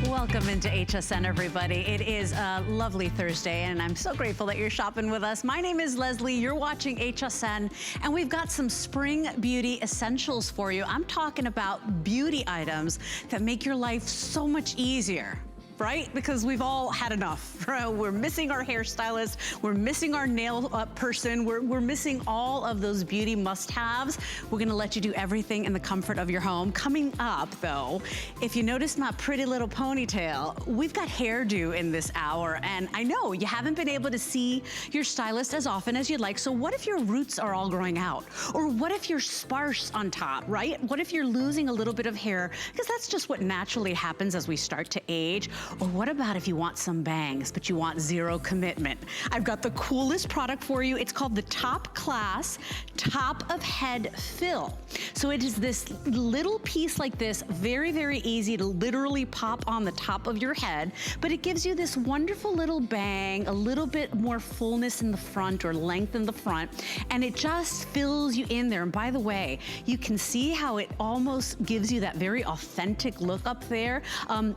Welcome into HSN, everybody. It is a lovely Thursday, and I'm so grateful that you're shopping with us. My name is Leslie. You're watching HSN, and we've got some spring beauty essentials for you. I'm talking about beauty items that make your life so much easier. Right? Because we've all had enough. We're missing our hairstylist. We're missing our nail person. We're missing all of those beauty must-haves. We're gonna let you do everything in the comfort of your home. Coming up, though, if you notice my pretty little ponytail, we've got hairdo in this hour. And I know you haven't been able to see your stylist as often as you'd like. So what if your roots are all growing out? Or what if you're sparse on top, right? What if you're losing a little bit of hair? Because that's just what naturally happens as we start to age. Or what about if you want some bangs, but you want zero commitment? I've got the coolest product for you. It's called the Top Class Top of Head Fill. So it is this little piece like this, very, very easy to literally pop on the top of your head, but it gives you this wonderful little bang, a little bit more fullness in the front or length in the front, and it just fills you in there. And by the way, you can see how it almost gives you that very authentic look up there.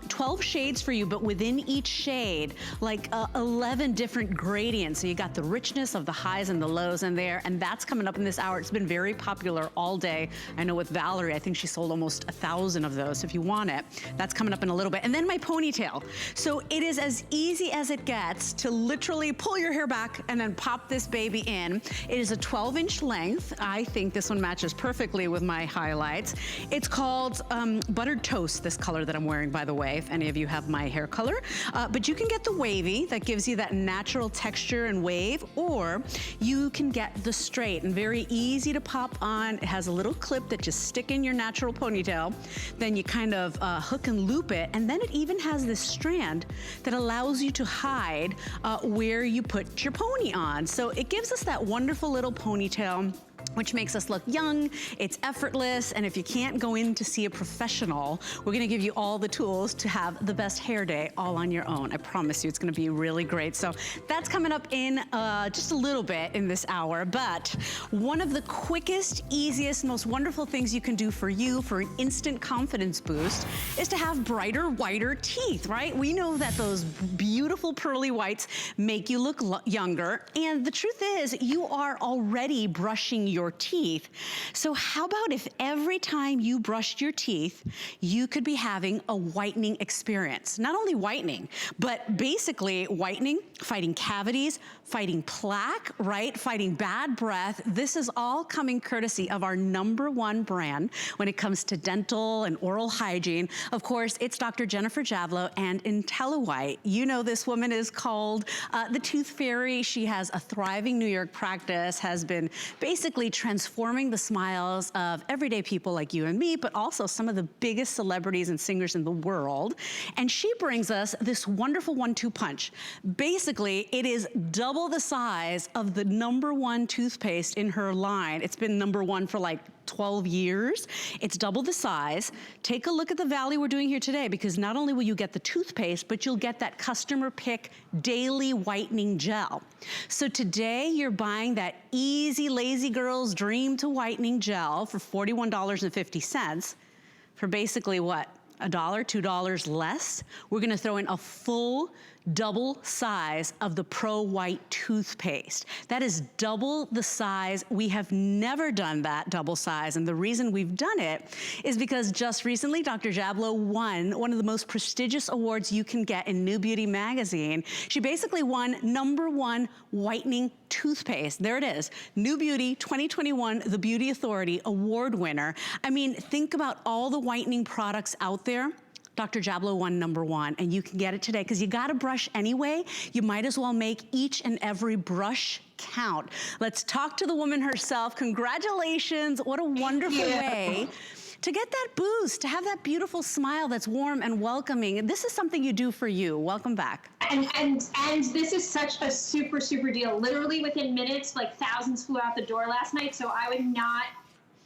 12 shades for you, but within each shade, like 11 different gradients. So you got the richness of the highs and the lows in there, and that's coming up in this hour. It's been very popular all day. I know with Valerie, I think she sold almost 1,000 of those. So if you want it, that's coming up in a little bit. And then my ponytail. So it is as easy as it gets to literally pull your hair back and then pop this baby in. It is a 12-inch length. I think this one matches perfectly with my highlights. It's called Buttered Toast, this color that I'm wearing, by the way, if any of you have my hair color. But you can get the wavy that gives you that natural texture and wave, or you can get the straight and very easy to pop on. It has a little clip that just stick in your natural ponytail. Then you kind of hook and loop it, and then it even has this strand that allows you to hide where you put your pony on. So it gives us that wonderful little ponytail, which makes us look young, it's effortless, and if you can't go in to see a professional, we're gonna give you all the tools to have the best hair day all on your own. I promise you it's gonna be really great. So that's coming up in just a little bit in this hour, but one of the quickest, easiest, most wonderful things you can do for you for an instant confidence boost is to have brighter, whiter teeth, right? We know that those beautiful pearly whites make you look younger, and the truth is you are already brushing your teeth. So how about if every time you brushed your teeth, you could be having a whitening experience? Not only whitening, but basically whitening, fighting cavities, fighting plaque, right? Fighting bad breath. This is all coming courtesy of our #1 brand when it comes to dental and oral hygiene. Of course, it's Dr. Jennifer Javlo and Intelliwhite. You know this woman is called the Tooth Fairy. She has a thriving New York practice, has been basically transforming the smiles of everyday people like you and me, but also some of the biggest celebrities and singers in the world. And she brings us this wonderful 1-2 punch. Basically, it is double the size of the #1 toothpaste in her line. It's been #1 for like 12 years. It's double the size. Take a look at the value we're doing here today, because not only will you get the toothpaste, but you'll get that customer pick daily whitening gel. So today you're buying that easy lazy girl's dream to whitening gel for $41.50 for basically what? $1, $2 less. We're gonna throw in a full double size of the Pro White toothpaste. That is double the size. We have never done that double size, and the reason we've done it is because just recently Dr. Javlo won one of the most prestigious awards you can get in New Beauty magazine. She basically won #1 whitening toothpaste. There it is, New Beauty 2021, the Beauty Authority award winner. I mean, think about all the whitening products out there. Dr. Javlo won #1, and you can get it today because you gotta brush anyway. You might as well make each and every brush count. Let's talk to the woman herself. Congratulations, what a wonderful way to get that boost, to have that beautiful smile that's warm and welcoming. And this is something you do for you. Welcome back. And this is such a super deal. Literally within minutes, like thousands flew out the door last night, so I would not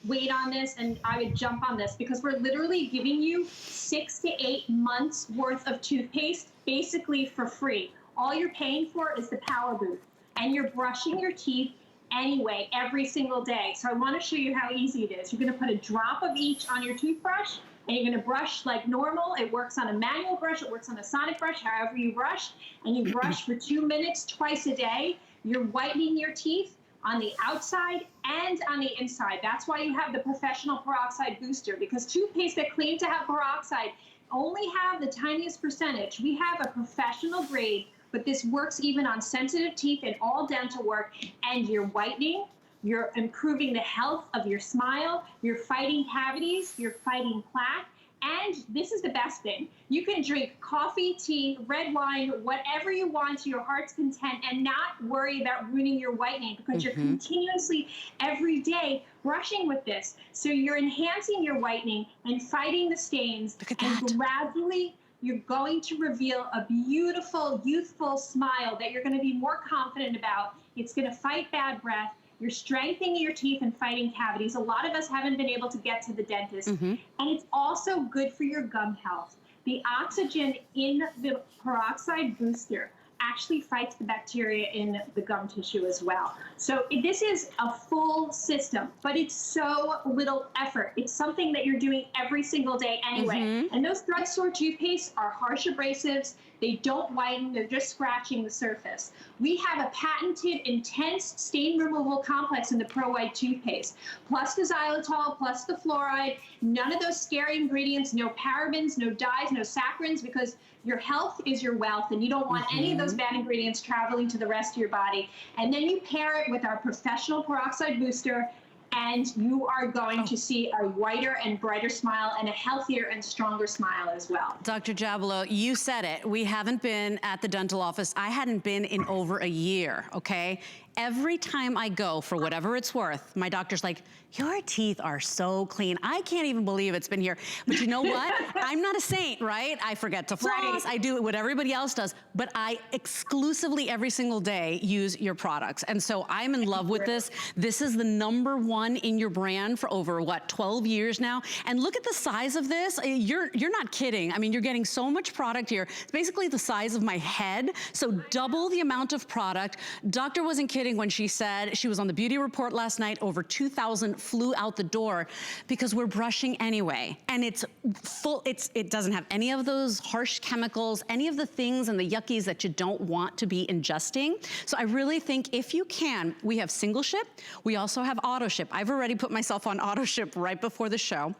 wait on this, and I would jump on this because we're literally giving you 6 to 8 months worth of toothpaste basically for free. All you're paying for is the power boost, and you're brushing your teeth anyway every single day. So I want to show you how easy it is. You're going to put a drop of each on your toothbrush, and you're gonna brush like normal. It works on a manual brush, it works on a sonic brush, however you brush, and you brush for 2 minutes twice a day. You're whitening your teeth on the outside and on the inside. That's why you have the professional peroxide booster, because toothpaste that claim to have peroxide only have the tiniest percentage. We have a professional grade, but this works even on sensitive teeth and all dental work, and you're whitening, you're improving the health of your smile, you're fighting cavities, you're fighting plaque, and this is the best thing. You can drink coffee, tea, red wine, whatever you want to your heart's content and not worry about ruining your whitening, because you're continuously every day brushing with this. So you're enhancing your whitening and fighting the stains, and gradually you're going to reveal a beautiful, youthful smile that you're going to be more confident about. It's going to fight bad breath. You're strengthening your teeth and fighting cavities. A lot of us haven't been able to get to the dentist. And it's also good for your gum health. The oxygen in the peroxide booster actually fights the bacteria in the gum tissue as well. So this is a full system, but it's so little effort. It's something that you're doing every single day anyway. And those drugstore toothpastes are harsh abrasives. They don't whiten, they're just scratching the surface. We have a patented intense stain removal complex in the Pro White toothpaste, plus the xylitol, plus the fluoride, none of those scary ingredients, no parabens, no dyes, no saccharides, because your health is your wealth, and you don't want any of those bad ingredients traveling to the rest of your body. And then you pair it with our professional peroxide booster, and you are going to see a whiter and brighter smile and a healthier and stronger smile as well. Dr. Jabolo, you said it. We haven't been at the dental office. I hadn't been in over a year, okay? Every time I go, for whatever it's worth, my doctor's like, your teeth are so clean. I can't even believe it's been here. But you know what? I'm not a saint, right? I forget to floss. I do what everybody else does. But I exclusively every single day use your products. And so I'm in love with this. This is the #1 in your brand for over, what, 12 years now? And look at the size of this. You're not kidding. I mean, you're getting so much product here. It's basically the size of my head. So double the amount of product. Doctor wasn't kidding when she said she was on the beauty report last night. Over 2,000 flew out the door because we're brushing anyway. And it's full, it doesn't have any of those harsh chemicals, any of the things and the yuckies that you don't want to be ingesting. So I really think if you can, we have single ship. We also have auto ship. I've already put myself on auto ship right before the show.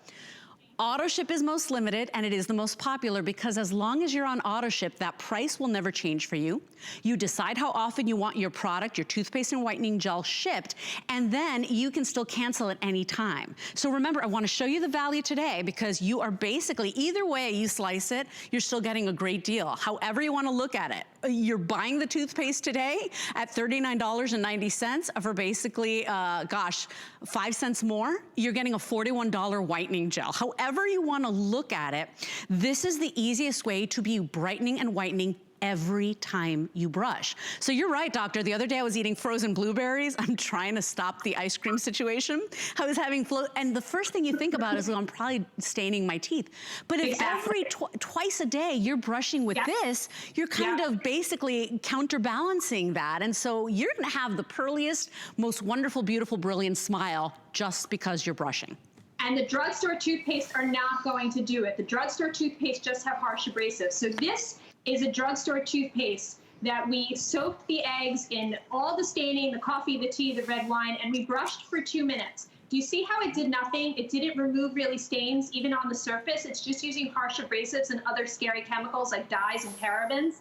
Auto ship is most limited, and it is the most popular because as long as you're on auto ship, that price will never change for you. You decide how often you want your product, your toothpaste and whitening gel shipped, and then you can still cancel at any time. So remember, I want to show you the value today because you are basically, either way you slice it, you're still getting a great deal. However you want to look at it. You're buying the toothpaste today at $39.90 for basically, gosh, 5 cents more. You're getting a $41 whitening gel. However you want to look at it, this is the easiest way to be brightening and whitening every time you brush. So you're right, doctor. The other day I was eating frozen blueberries. I'm trying to stop the ice cream situation. I was having and the first thing you think about is, well, I'm probably staining my teeth. But if every twice a day you're brushing with this, you're kind of basically counterbalancing that. And so you're gonna have the pearliest, most wonderful, beautiful, brilliant smile just because you're brushing. And the drugstore toothpaste are not going to do it. The drugstore toothpaste just have harsh abrasives. So this is a drugstore toothpaste that we soaked the eggs in all the staining, the coffee, the tea, the red wine, and we brushed for 2 minutes. Do you see how it did nothing? It didn't remove really stains, even on the surface. It's just using harsh abrasives and other scary chemicals like dyes and parabens.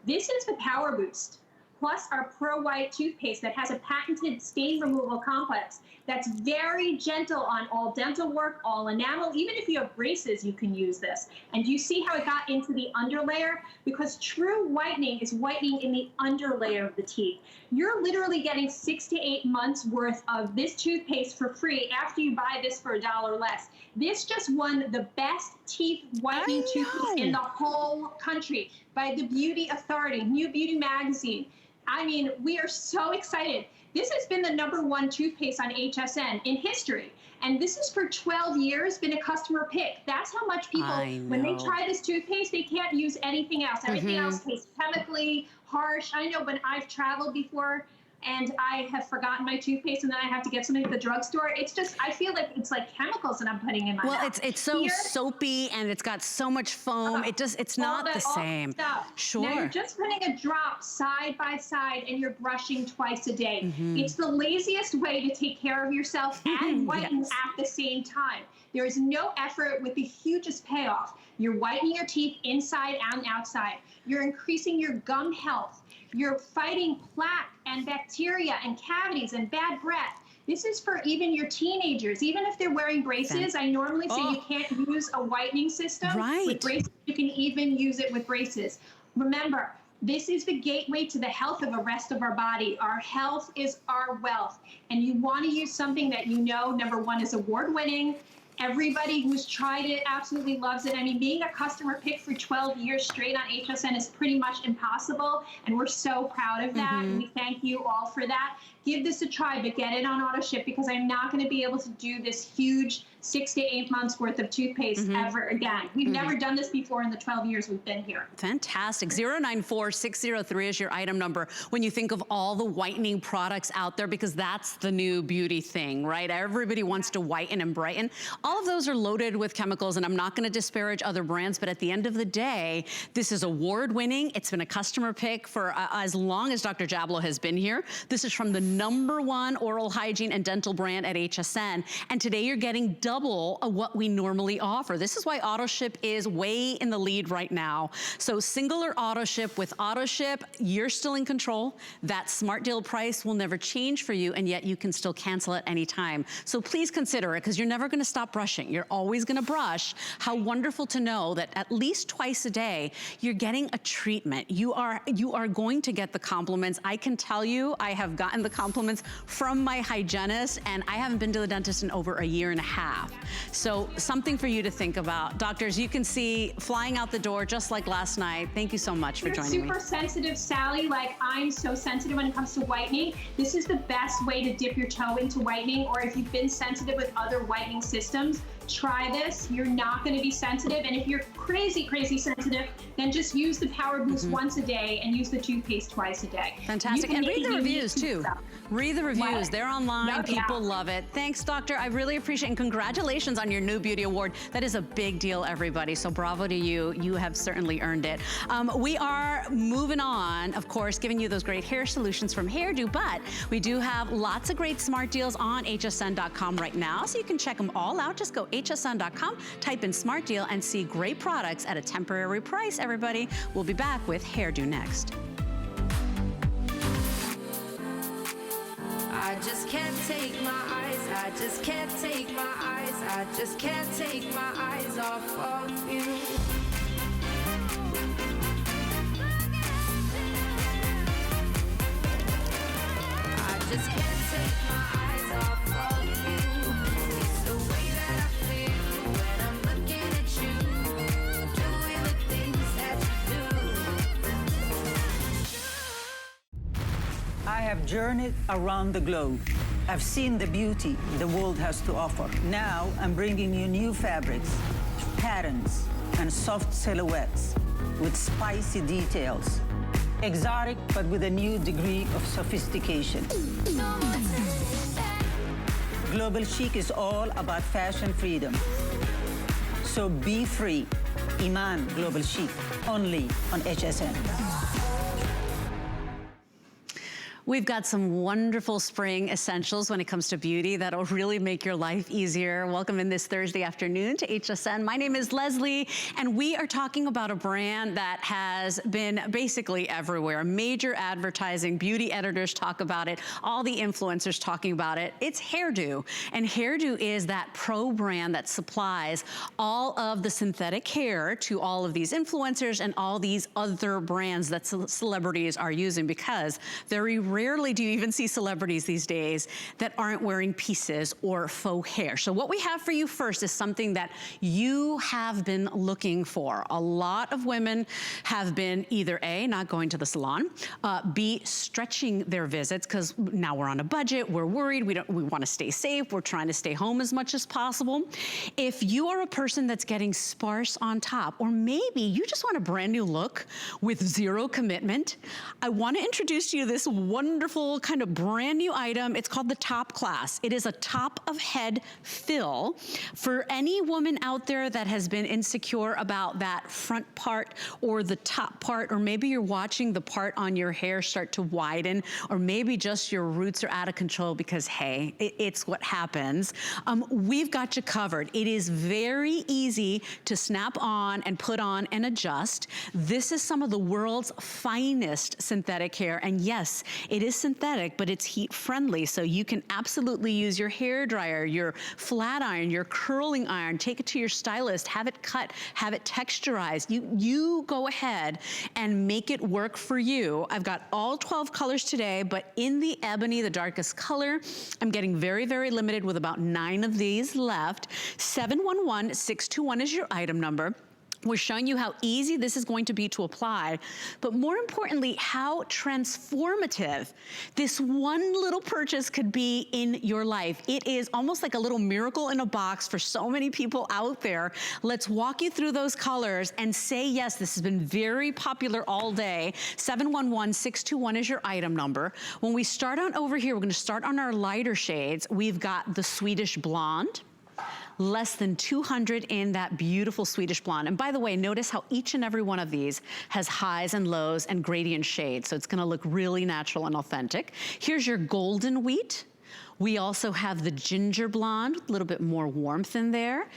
This is the Power Boost, plus our Pro White toothpaste that has a patented stain removal complex that's very gentle on all dental work, all enamel. Even if you have braces, you can use this. And do you see how it got into the underlayer? Because true whitening is whitening in the underlayer of the teeth. You're literally getting 6 to 8 months worth of this toothpaste for free after you buy this for $1 less. This just won the best teeth whitening toothpaste in the whole country by the Beauty Authority, New Beauty Magazine. I mean, we are so excited. This has been the #1 toothpaste on HSN in history. And this is for 12 years, been a customer pick. That's how much people, when they try this toothpaste, they can't use anything else. Everything else tastes chemically, harsh. I know when I've traveled before, and I have forgotten my toothpaste and then I have to get something at the drugstore. It's just, I feel like it's like chemicals that I'm putting in my mouth. Well, it's so soapy and it's got so much foam. It's not the same. Sure. Now you're just putting a drop side by side and you're brushing twice a day. It's the laziest way to take care of yourself and whiten at the same time. There is no effort with the hugest payoff. You're whitening your teeth inside and outside. You're increasing your gum health. You're fighting plaque and bacteria and cavities and bad breath. This is for even your teenagers. Even if they're wearing braces, I normally say you can't use a whitening system with braces. You can even use it with braces. Remember, this is the gateway to the health of the rest of our body. Our health is our wealth. And you want to use something that you know, number one, is award-winning. Everybody who's tried it absolutely loves it. I mean, being a customer pick for 12 years straight on HSN is pretty much impossible, and we're so proud of that, and we thank you all for that. Give this a try, but get it on auto ship, because I'm not going to be able to do this huge 6 to 8 months worth of toothpaste ever again. We've never done this before in the 12 years we've been here. Fantastic. 094603 is your item number when you think of all the whitening products out there, because that's the new beauty thing, right? Everybody wants to whiten and brighten. All of those are loaded with chemicals, and I'm not going to disparage other brands, but at the end of the day, this is award-winning. It's been a customer pick for as long as Dr. Jablow has been here. This is from the #1 oral hygiene and dental brand at HSN, and today you're getting double of what we normally offer. This is why auto ship is way in the lead right now. So single or auto ship. With auto ship, you're still in control. That smart deal price will never change for you, and yet you can still cancel at any time. So please consider it, because you're never going to stop brushing. You're always going to brush. How wonderful to know that at least twice a day you're getting a treatment. You are going to get the compliments. I can tell you, I have gotten the compliments from my hygienist, and I haven't been to the dentist in over a year and a half. So something for you to think about. Doctors, you can see flying out the door just like last night. Thank you so much for joining me. You're super sensitive, Sally. Like, I'm so sensitive when it comes to whitening. This is the best way to dip your toe into whitening, or if you've been sensitive with other whitening systems, try this. You're not going to be sensitive. And if you're crazy, crazy sensitive, then just use the Power Boost once a day and use the toothpaste twice a day. Fantastic. And read the reviews too. Read the reviews. They're online. People love it. Thanks, doctor. I really appreciate it. And congratulations on your new beauty award. That is a big deal, everybody. So bravo to you. You have certainly earned it. We are moving on, of course, giving you those great hair solutions from Hairdo, but we do have lots of great smart deals on hsn.com right now. So you can check them all out. Just go hsn.com, type in smart deal, and see great products at a temporary price, everybody. We'll be back with Hairdo next. I just can't take my eyes, I just can't take my eyes, I just can't take my eyes off of you. I just can't take my eyes off of you. It's the way that I feel when I'm looking at you, doing the things that you do. I have journeyed around the globe. I've seen the beauty the world has to offer. Now I'm bringing you new fabrics, patterns, and soft silhouettes with spicy details. Exotic, but with a new degree of sophistication. Global Chic is all about fashion freedom. So be free. Iman Global Chic, only on HSN. We've got some wonderful spring essentials when it comes to beauty that'll really make your life easier. Welcome in this Thursday afternoon to HSN. My name is Leslie, and we are talking about a brand that has been basically everywhere. Major advertising, beauty editors talk about it, all the influencers talking about it. It's Hairdo, and Hairdo is that pro brand that supplies all of the synthetic hair to all of these influencers and all these other brands that celebrities are using, because very rarely do you even see celebrities these days that aren't wearing pieces or faux hair. So what we have for you first is something that you have been looking for. A lot of women have been either A, not going to the salon, B, stretching their visits because now we're on a budget, we're worried, we want to stay safe, we're trying to stay home as much as possible. If you are a person that's getting sparse on top, or maybe you just want a brand new look with zero commitment, I want to introduce you to this wonderful wonderful kind of brand new item. It's called the Top Class. It is a top of head fill for any woman out there that has been insecure about that front part or the top part, or maybe you're watching the part on your hair start to widen, or maybe just your roots are out of control because, hey, it's what happens. We've got you covered. It is very easy to snap on and put on and adjust. This is some of the world's finest synthetic hair, and yes, it is synthetic, but it's heat friendly, so you can absolutely use your hair dryer, your flat iron, your curling iron, take it to your stylist, have it cut, have it texturized. You go ahead and make it work for you. I've got all 12 colors today, but in the ebony, the darkest color, I'm getting very, very limited with about 9 of these left. 711621 is your item number. We're showing you how easy this is going to be to apply, but more importantly, how transformative this one little purchase could be in your life. It is almost like a little miracle in a box for so many people out there. Let's walk you through those colors and say yes. This has been very popular all day. 711621 is your item number. When we start on over here, we're gonna start on our lighter shades. We've got the Swedish Blonde, less than 200 in that beautiful Swedish Blonde. And by the way, notice how each and every one of these has highs and lows and gradient shades, so it's gonna look really natural and authentic. Here's your Golden Wheat. We also have the Ginger Blonde, a little bit more warmth in there.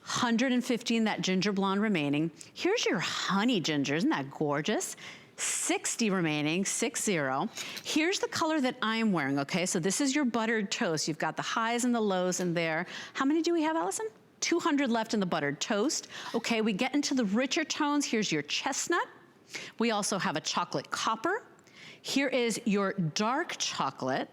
150 in that Ginger Blonde remaining. Here's your Honey Ginger, isn't that gorgeous? 60 remaining, 60. Here's the color that I'm wearing, okay? So this is your buttered toast. You've got the highs and the lows in there. How many do we have, Allison? 200 left in the buttered toast. Okay, we get into the richer tones. Here's your chestnut. We also have a chocolate copper. Here is your dark chocolate.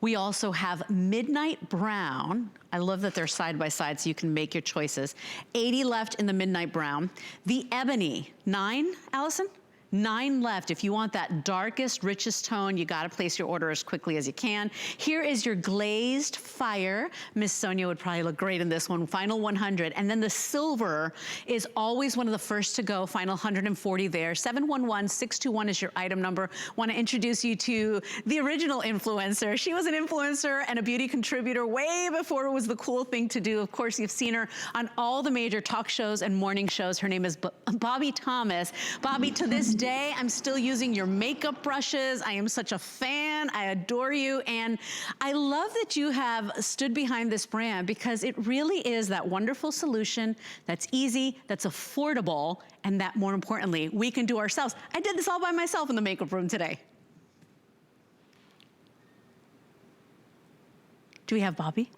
We also have midnight brown. I love that they're side by side so you can make your choices. 80 left in the midnight brown. The ebony, 9, Allison? 9 left. If you want that darkest, richest tone, you gotta place your order as quickly as you can. Here is your glazed fire. Miss Sonia would probably look great in this one. Final 100. And then the silver is always one of the first to go. Final 140 there. 711621 is your item number. Want to introduce you to the original influencer. She was an influencer and a beauty contributor way before it was the cool thing to do. Of course, you've seen her on all the major talk shows and morning shows. Her name is Bobbi Thomas. Bobbi, to this day, I'm still using your makeup brushes. I am such a fan. I adore you. And I love that you have stood behind this brand because it really is that wonderful solution that's easy, that's affordable, and that more importantly, we can do ourselves. I did this all by myself in the makeup room today. Do we have Bobbi?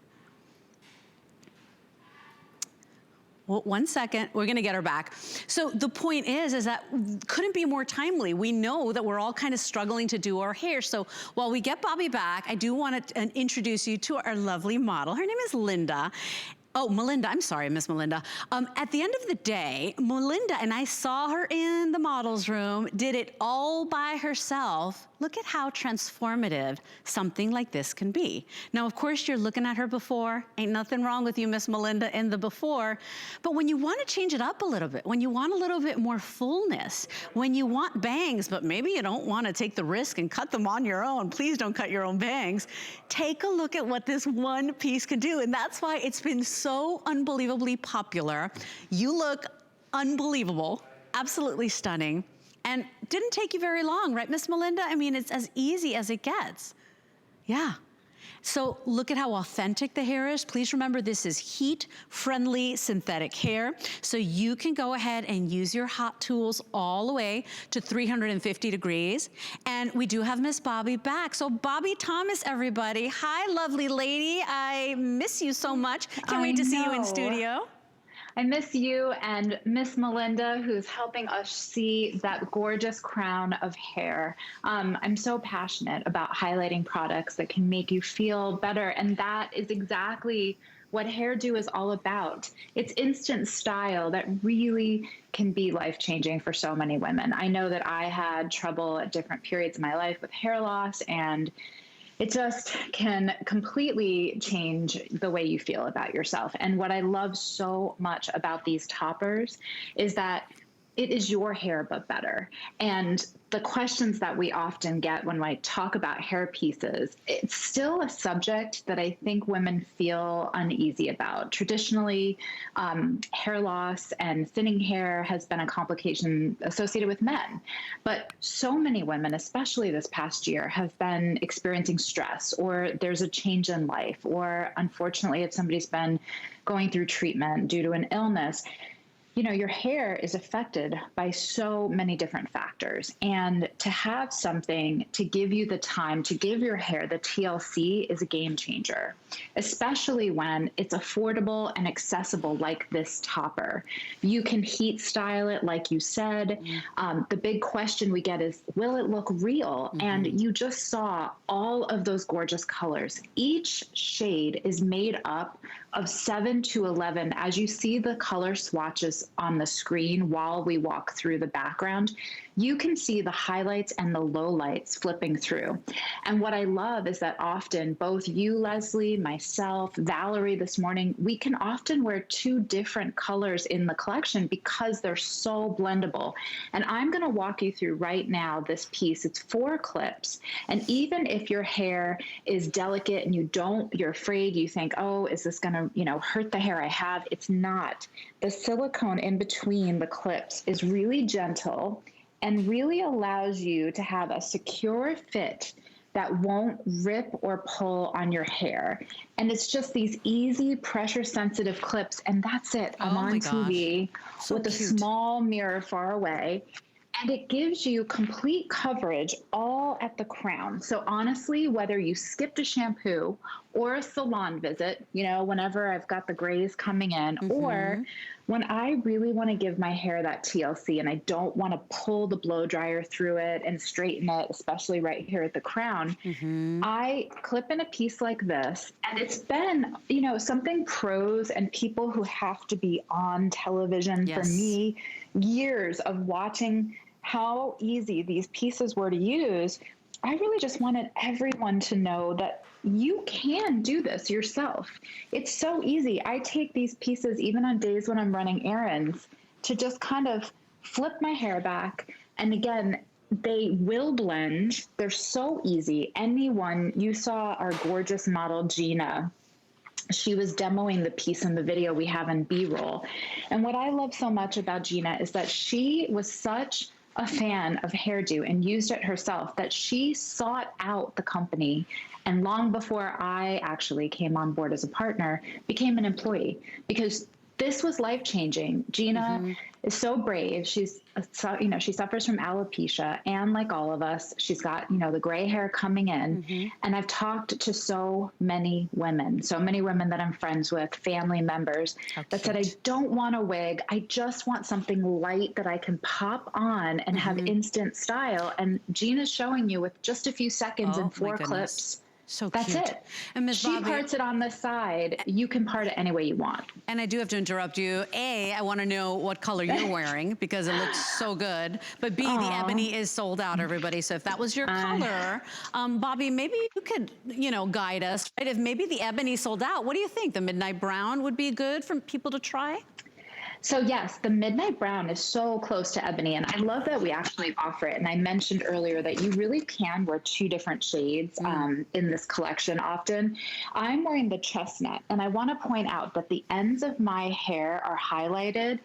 Well, 1 second, we're gonna get her back. So the point is that couldn't be more timely. We know that we're all kind of struggling to do our hair. So while we get Bobbi back, I do wanna introduce you to our lovely model. Her name is Linda. Oh, Melinda, I'm sorry, Miss Melinda. At the end of the day, Melinda, and I saw her in the model's room, did it all by herself. Look at how transformative something like this can be. Now, of course, you're looking at her before. Ain't nothing wrong with you, Miss Melinda, in the before. But when you want to change it up a little bit, when you want a little bit more fullness, when you want bangs, but maybe you don't want to take the risk and cut them on your own, please don't cut your own bangs, take a look at what this one piece can do. And that's why it's been so unbelievably popular. You look unbelievable, absolutely stunning. And didn't take you very long, right, Miss Melinda? I mean, it's as easy as it gets. Yeah. So look at how authentic the hair is. Please remember this is heat-friendly synthetic hair. So you can go ahead and use your hot tools all the way to 350 degrees. And we do have Miss Bobbi back. So Bobbi Thomas, everybody. Hi, lovely lady. I miss you so much. Can't wait to see you in studio. I miss you and Miss Melinda, who's helping us see that gorgeous crown of hair. I'm so passionate about highlighting products that can make you feel better, and that is exactly what Hairdo is all about. It's instant style that really can be life-changing for so many women. I know that I had trouble at different periods of my life with hair loss, and it just can completely change the way you feel about yourself. And what I love so much about these toppers is that it is your hair, but better. And the questions that we often get when I talk about hair pieces, it's still a subject that I think women feel uneasy about. Traditionally, hair loss and thinning hair has been a complication associated with men. But so many women, especially this past year, have been experiencing stress, or there's a change in life, or unfortunately, if somebody's been going through treatment due to an illness. You know, your hair is affected by so many different factors. And to have something to give you the time to give your hair the TLC is a game changer, especially when it's affordable and accessible like this topper. You can heat style it, like you said. The big question we get is, will it look real? And you just saw all of those gorgeous colors. Each shade is made up of 7 to 11. As you see the color swatches on the screen while we walk through the background, you can see the highlights and the lowlights flipping through. And what I love is that often both you, Leslie, myself, Valerie this morning, we can often wear 2 different colors in the collection because they're so blendable. And I'm going to walk you through right now this piece. It's 4 clips. And even if your hair is delicate and you're afraid, you think, oh, is this going to, hurt the hair I have? It's not. The silicone in between the clips is really gentle and really allows you to have a secure fit that won't rip or pull on your hair. And it's just these easy pressure-sensitive clips, and that's it. I'm on TV with a small mirror far away. And it gives you complete coverage all at the crown. So honestly, whether you skipped a shampoo or a salon visit, whenever I've got the grays coming in, or when I really want to give my hair that TLC and I don't want to pull the blow dryer through it and straighten it, especially right here at the crown, I clip in a piece like this. And it's been, something pros and people who have to be on television for me, years of watching how easy these pieces were to use. I really just wanted everyone to know that you can do this yourself. It's so easy. I take these pieces even on days when I'm running errands to just kind of flip my hair back. And again, they will blend. They're so easy. You saw our gorgeous model, Gina. She was demoing the piece in the video we have in B-roll. And what I love so much about Gina is that she was such a fan of Hairdo and used it herself that she sought out the company, and long before I actually came on board as a partner, became an employee, because this was life-changing. Gina is so brave. She suffers from alopecia, and like all of us, she's got, the gray hair coming in. And I've talked to so many women that I'm friends with, family members, that said, I don't want a wig. I just want something light that I can pop on and have instant style. And Gina's showing you with just a few seconds and 4 clips. So that's cute. it. And Ms. She Bobby, parts it on the side. You can part it any way you want. And I do have to interrupt you. A, I want to know what color you're wearing because it looks so good. But B, the ebony is sold out, everybody. So if that was your color, Bobby, maybe you could, guide us. Right? If maybe the ebony sold out, what do you think? The midnight brown would be good for people to try? So yes, the midnight brown is so close to ebony, and I love that we actually offer it. And I mentioned earlier that you really can wear 2 different shades in this collection often. I'm wearing the chestnut, and I want to point out that the ends of my hair are highlighted,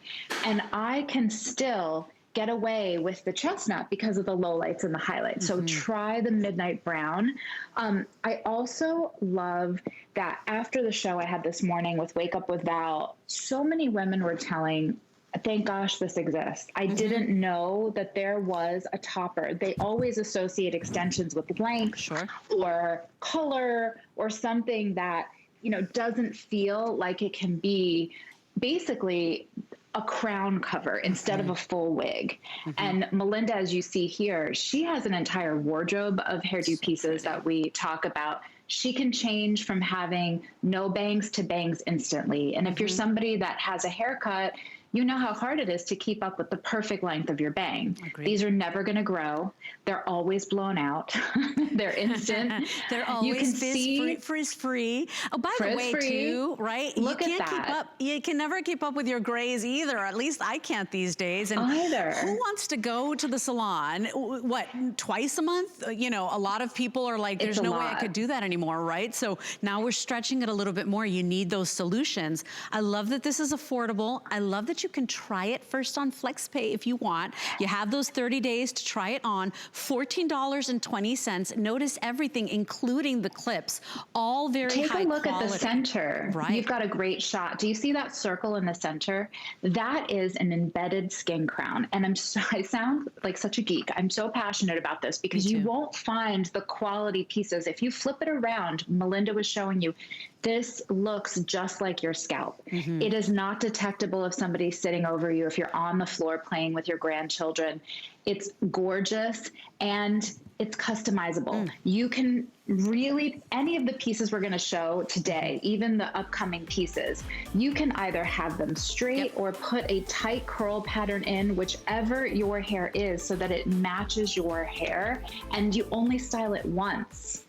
and I can still get away with the chestnut because of the lowlights and the highlights. So try the midnight brown. I also love that after the show I had this morning with Wake Up with Val, so many women were telling, thank gosh this exists. I didn't know that there was a topper. They always associate extensions with length or color or something that, doesn't feel like it can be basically a crown cover instead of a full wig. And Melinda, as you see here, she has an entire wardrobe of hairdo pieces that we talk about. She can change from having no bangs to bangs instantly. And if you're somebody that has a haircut, you know how hard it is to keep up with the perfect length of your bang. Agreed. These are never going to grow. They're always blown out. They're instant. They're You can always frizz-free. Oh, by the way, Frizz-free. too, right? Look at you can't that. keep up. You can never keep up with your grays either. At least I can't these days. And Either. who wants to go to the salon? What, twice a month? You know, a lot of people are like, there's It's a no way I lot. could do that anymore, right? So now we're stretching it a little bit more. You need those solutions. I love that this is affordable. I love that you can try it first on FlexPay if you want. You have those 30 days to try it on. $14.20. Notice everything, including the clips, all very Take high a look quality. at the center. Right. You've got a great shot. Do you see that circle in the center? That is an embedded skin crown. And I sound like such a geek. I'm so passionate about this because you won't find the quality pieces. If you flip it around, Melinda was showing you, this looks just like your scalp. It is not detectable if somebody's sitting over you, if you're on the floor playing with your grandchildren. It's gorgeous and it's customizable. You can really, any of the pieces we're going to show today, even the upcoming pieces, you can either have them straight or put a tight curl pattern in, whichever your hair is, so that it matches your hair and you only style it once.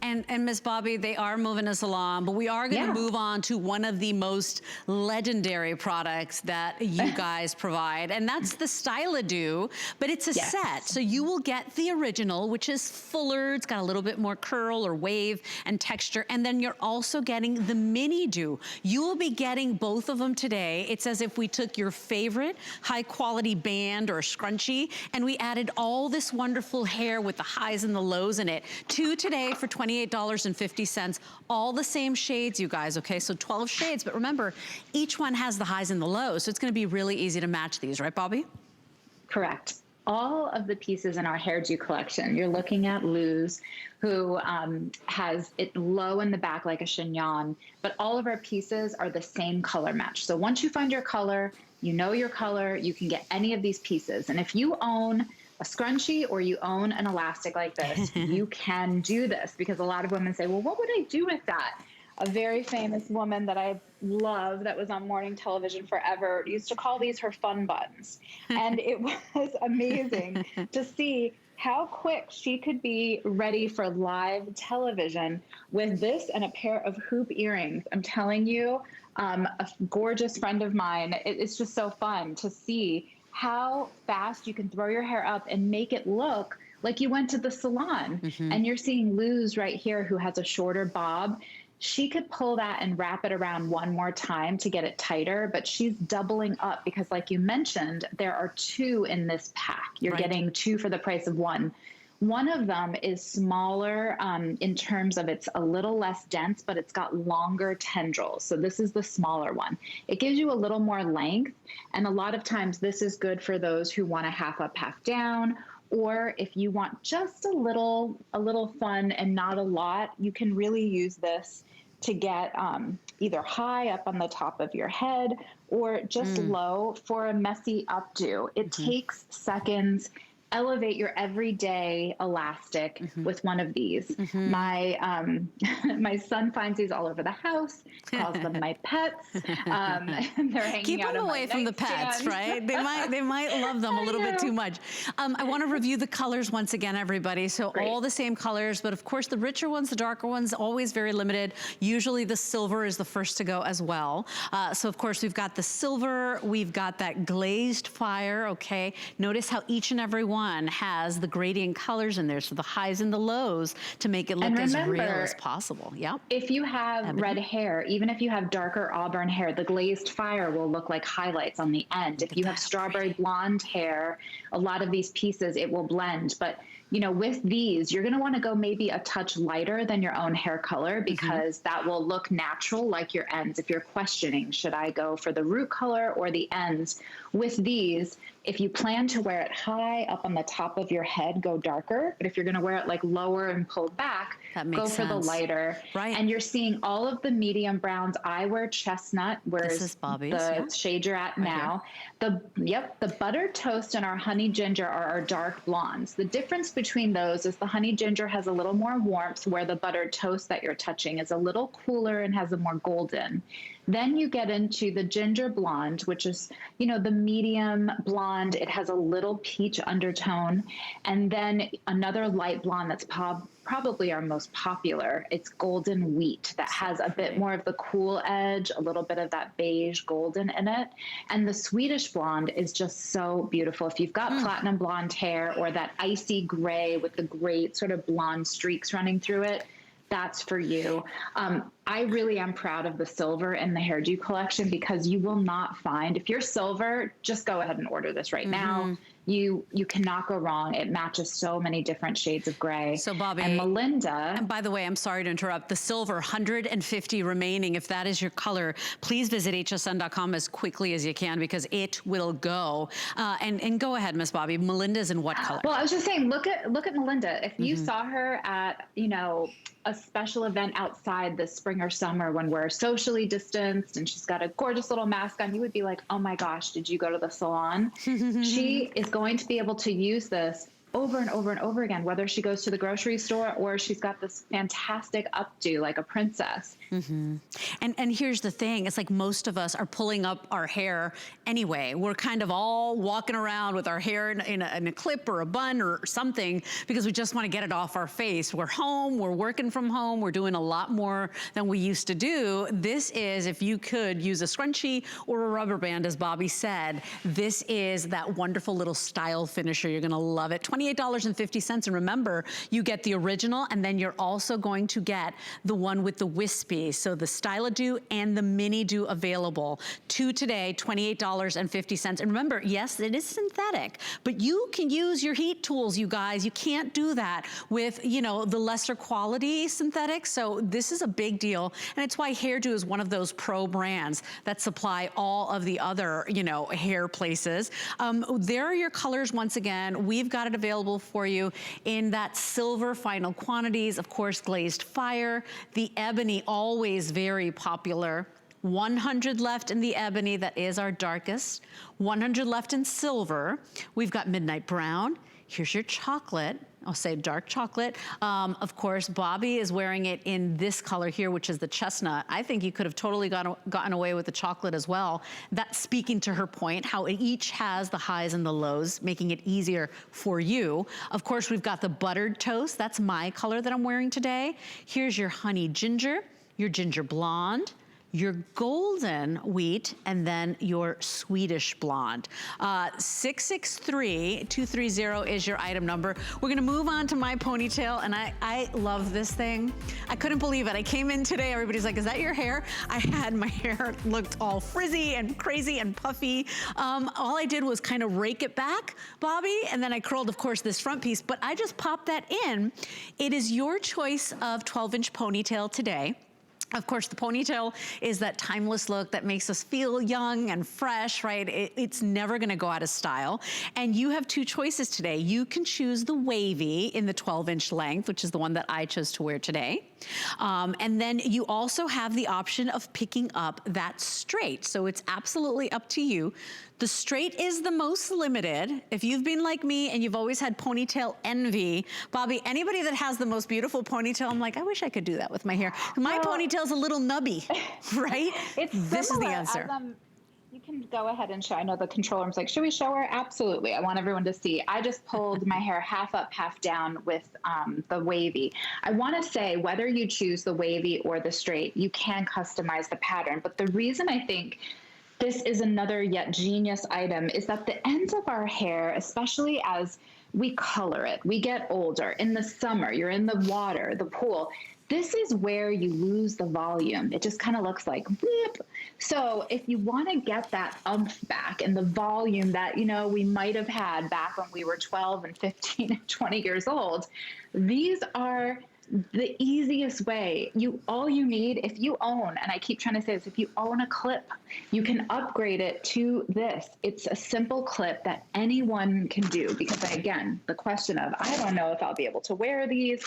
And Miss Bobby, they are moving us along, but we are going to move on to one of the most legendary products that you guys provide, and that's the Styladoo, but it's a set. So you will get the original, which is fuller. It's got a little bit more curl or wave and texture, and then you're also getting the Mini Do. You will be getting both of them today. It's as if we took your favorite high quality band or scrunchie, and we added all this wonderful hair with the highs and the lows in it. Two today for $28.50, all the same shades, you guys, okay? So 12 shades, but remember, each one has the highs and the lows, so it's gonna be really easy to match these, right, Bobby? Correct. All of the pieces in our Hairdo collection, you're looking at Luz, who has it low in the back like a chignon, but all of our pieces are the same color match. So once you find your color, you know your color, you can get any of these pieces. And if you own a scrunchie or you own an elastic like this, you can do this, because a lot of women say, well, what would I do with that? A very famous woman that I love that was on morning television forever used to call these her fun buttons. And it was amazing to see how quick she could be ready for live television with this and a pair of hoop earrings. I'm telling you, a gorgeous friend of mine, it's just so fun to see how fast you can throw your hair up and make it look like you went to the salon. And you're seeing Luz right here, who has a shorter bob. She could pull that and wrap it around one more time to get it tighter, but she's doubling up because, like you mentioned, there are two in this pack. You're getting two for the price of one. One of them is smaller in terms of it's a little less dense, but it's got longer tendrils. So this is the smaller one. It gives you a little more length. And a lot of times this is good for those who want a half up, half down, or if you want just a little fun and not a lot, you can really use this to get either high up on the top of your head or just low for a messy updo. It takes seconds. Elevate your everyday elastic with one of these. My my son finds these all over the house, calls them my pets. They're hanging Keep out them on away my from the pets, nightstand. right? They might love them a little bit too much. I want to review the colors once again, everybody. So all the same colors, but of course the richer ones, the darker ones, always very limited. Usually the silver is the first to go as well. So of course we've got the silver, we've got that glazed fire, okay? Notice how each and every one has the gradient colors in there, so the highs and the lows to make it look as real as possible. Yep. If you have red hair, even if you have darker auburn hair, the glazed fire will look like highlights on the end. If you have strawberry blonde hair, a lot of these pieces, it will blend. But you know, with these, you're going to want to go maybe a touch lighter than your own hair color, because that will look natural like your ends. If you're questioning, should I go for the root color or the ends? With these, if you plan to wear it high up on the top of your head, go darker. But if you're going to wear it like lower and pulled back, go for the lighter. Right. And you're seeing all of the medium browns. I wear chestnut, whereas This is Bobby's, the shade you're at now. The buttered toast and our honey ginger are our dark blondes. The difference between those is the honey ginger has a little more warmth, where the buttered toast that you're touching is a little cooler and has a more golden. Then you get into the ginger blonde, which is, you know, the medium blonde. It has a little peach undertone. And then another light blonde that's probably our most popular. It's golden wheat that has a bit more of the cool edge, a little bit of that beige golden in it. And the Swedish blonde is just so beautiful. If you've got platinum blonde hair or that icy gray with the great sort of blonde streaks running through it, that's for you. I really am proud of the silver in the Hairdo collection because you will not find, if you're silver, just go ahead and order this right now. You cannot go wrong. It matches so many different shades of gray. So Bobby and Melinda. And by the way, I'm sorry to interrupt. The silver, 150 remaining. If that is your color, please visit hsn.com as quickly as you can because it will go. And go ahead, Miss Bobby. Melinda's in what color? Well, I was just saying, look at Melinda. If you saw her at, you know, a special event outside this spring or summer when we're socially distanced and she's got a gorgeous little mask on, you would be like, oh my gosh, did you go to the salon? She is going to be able to use this over and over and over again, whether she goes to the grocery store or she's got this fantastic updo like a princess. And here's the thing, it's like most of us are pulling up our hair anyway. We're kind of all walking around with our hair in a clip or a bun or something because we just want to get it off our face. We're home, we're working from home, we're doing a lot more than we used to do. This is, if you could use a scrunchie or a rubber band, as Bobby said, this is that wonderful little style finisher. You're gonna love it. $28.50, and remember, you get the original, and then you're also going to get the one with the wispy. So the Stylo-Do and the Mini-Do available. Two today, $28.50. And remember, yes, it is synthetic, but you can use your heat tools, you guys. You can't do that with, you know, the lesser quality synthetic. So this is a big deal. And it's why Hairdo is one of those pro brands that supply all of the other, you know, hair places. There are your colors once again. We've got it available for you in that silver final quantities, of course, glazed fire, the ebony, always very popular. 100 left in the ebony, that is our darkest. 100 left in silver. We've got midnight brown. Here's your chocolate. I'll say dark chocolate. Of course, Bobby is wearing it in this color here, which is the chestnut. I think you could have totally gotten away with the chocolate as well. That's speaking to her point, how it each has the highs and the lows, making it easier for you. Of course, we've got the buttered toast. That's my color that I'm wearing today. Here's your honey ginger, your ginger blonde, your golden wheat, and then your Swedish blonde. 663-230 is your item number. We're gonna move on to my ponytail, and I love this thing. I couldn't believe it. I came in today, everybody's like, is that your hair? I had my hair looked all frizzy and crazy and puffy. All I did was kind of rake it back, Bobby, and then I curled, of course, this front piece, but I just popped that in. It is your choice of 12-inch ponytail today. Of course, the ponytail is that timeless look that makes us feel young and fresh, right? It's never gonna go out of style. And you have two choices today. You can choose the wavy in the 12-inch length, which is the one that I chose to wear today. And then you also have the option of picking up that straight. So it's absolutely up to you. The straight is the most limited. If you've been like me and you've always had ponytail envy, Bobby, anybody that has the most beautiful ponytail, I'm like, I wish I could do that with my hair. My ponytail's a little nubby, right? This is the answer. You can go ahead and show. I know the control room's like, should we show her? Absolutely. I want everyone to see. I just pulled my hair half up, half down with the wavy. I want to say whether you choose the wavy or the straight, you can customize the pattern. But the reason I think this is another yet genius item is that the ends of our hair, especially as we color it, we get older. In the summer, you're in the water, the pool. This is where you lose the volume. It just kind of looks like whoop. So if you want to get that umph back and the volume that, you know, we might have had back when we were 12 and 15 and 20 years old, these are the easiest way. All you need, if you own, and I keep trying to say this, if you own a clip, you can upgrade it to this. It's a simple clip that anyone can do because, again, the question of, I don't know if I'll be able to wear these.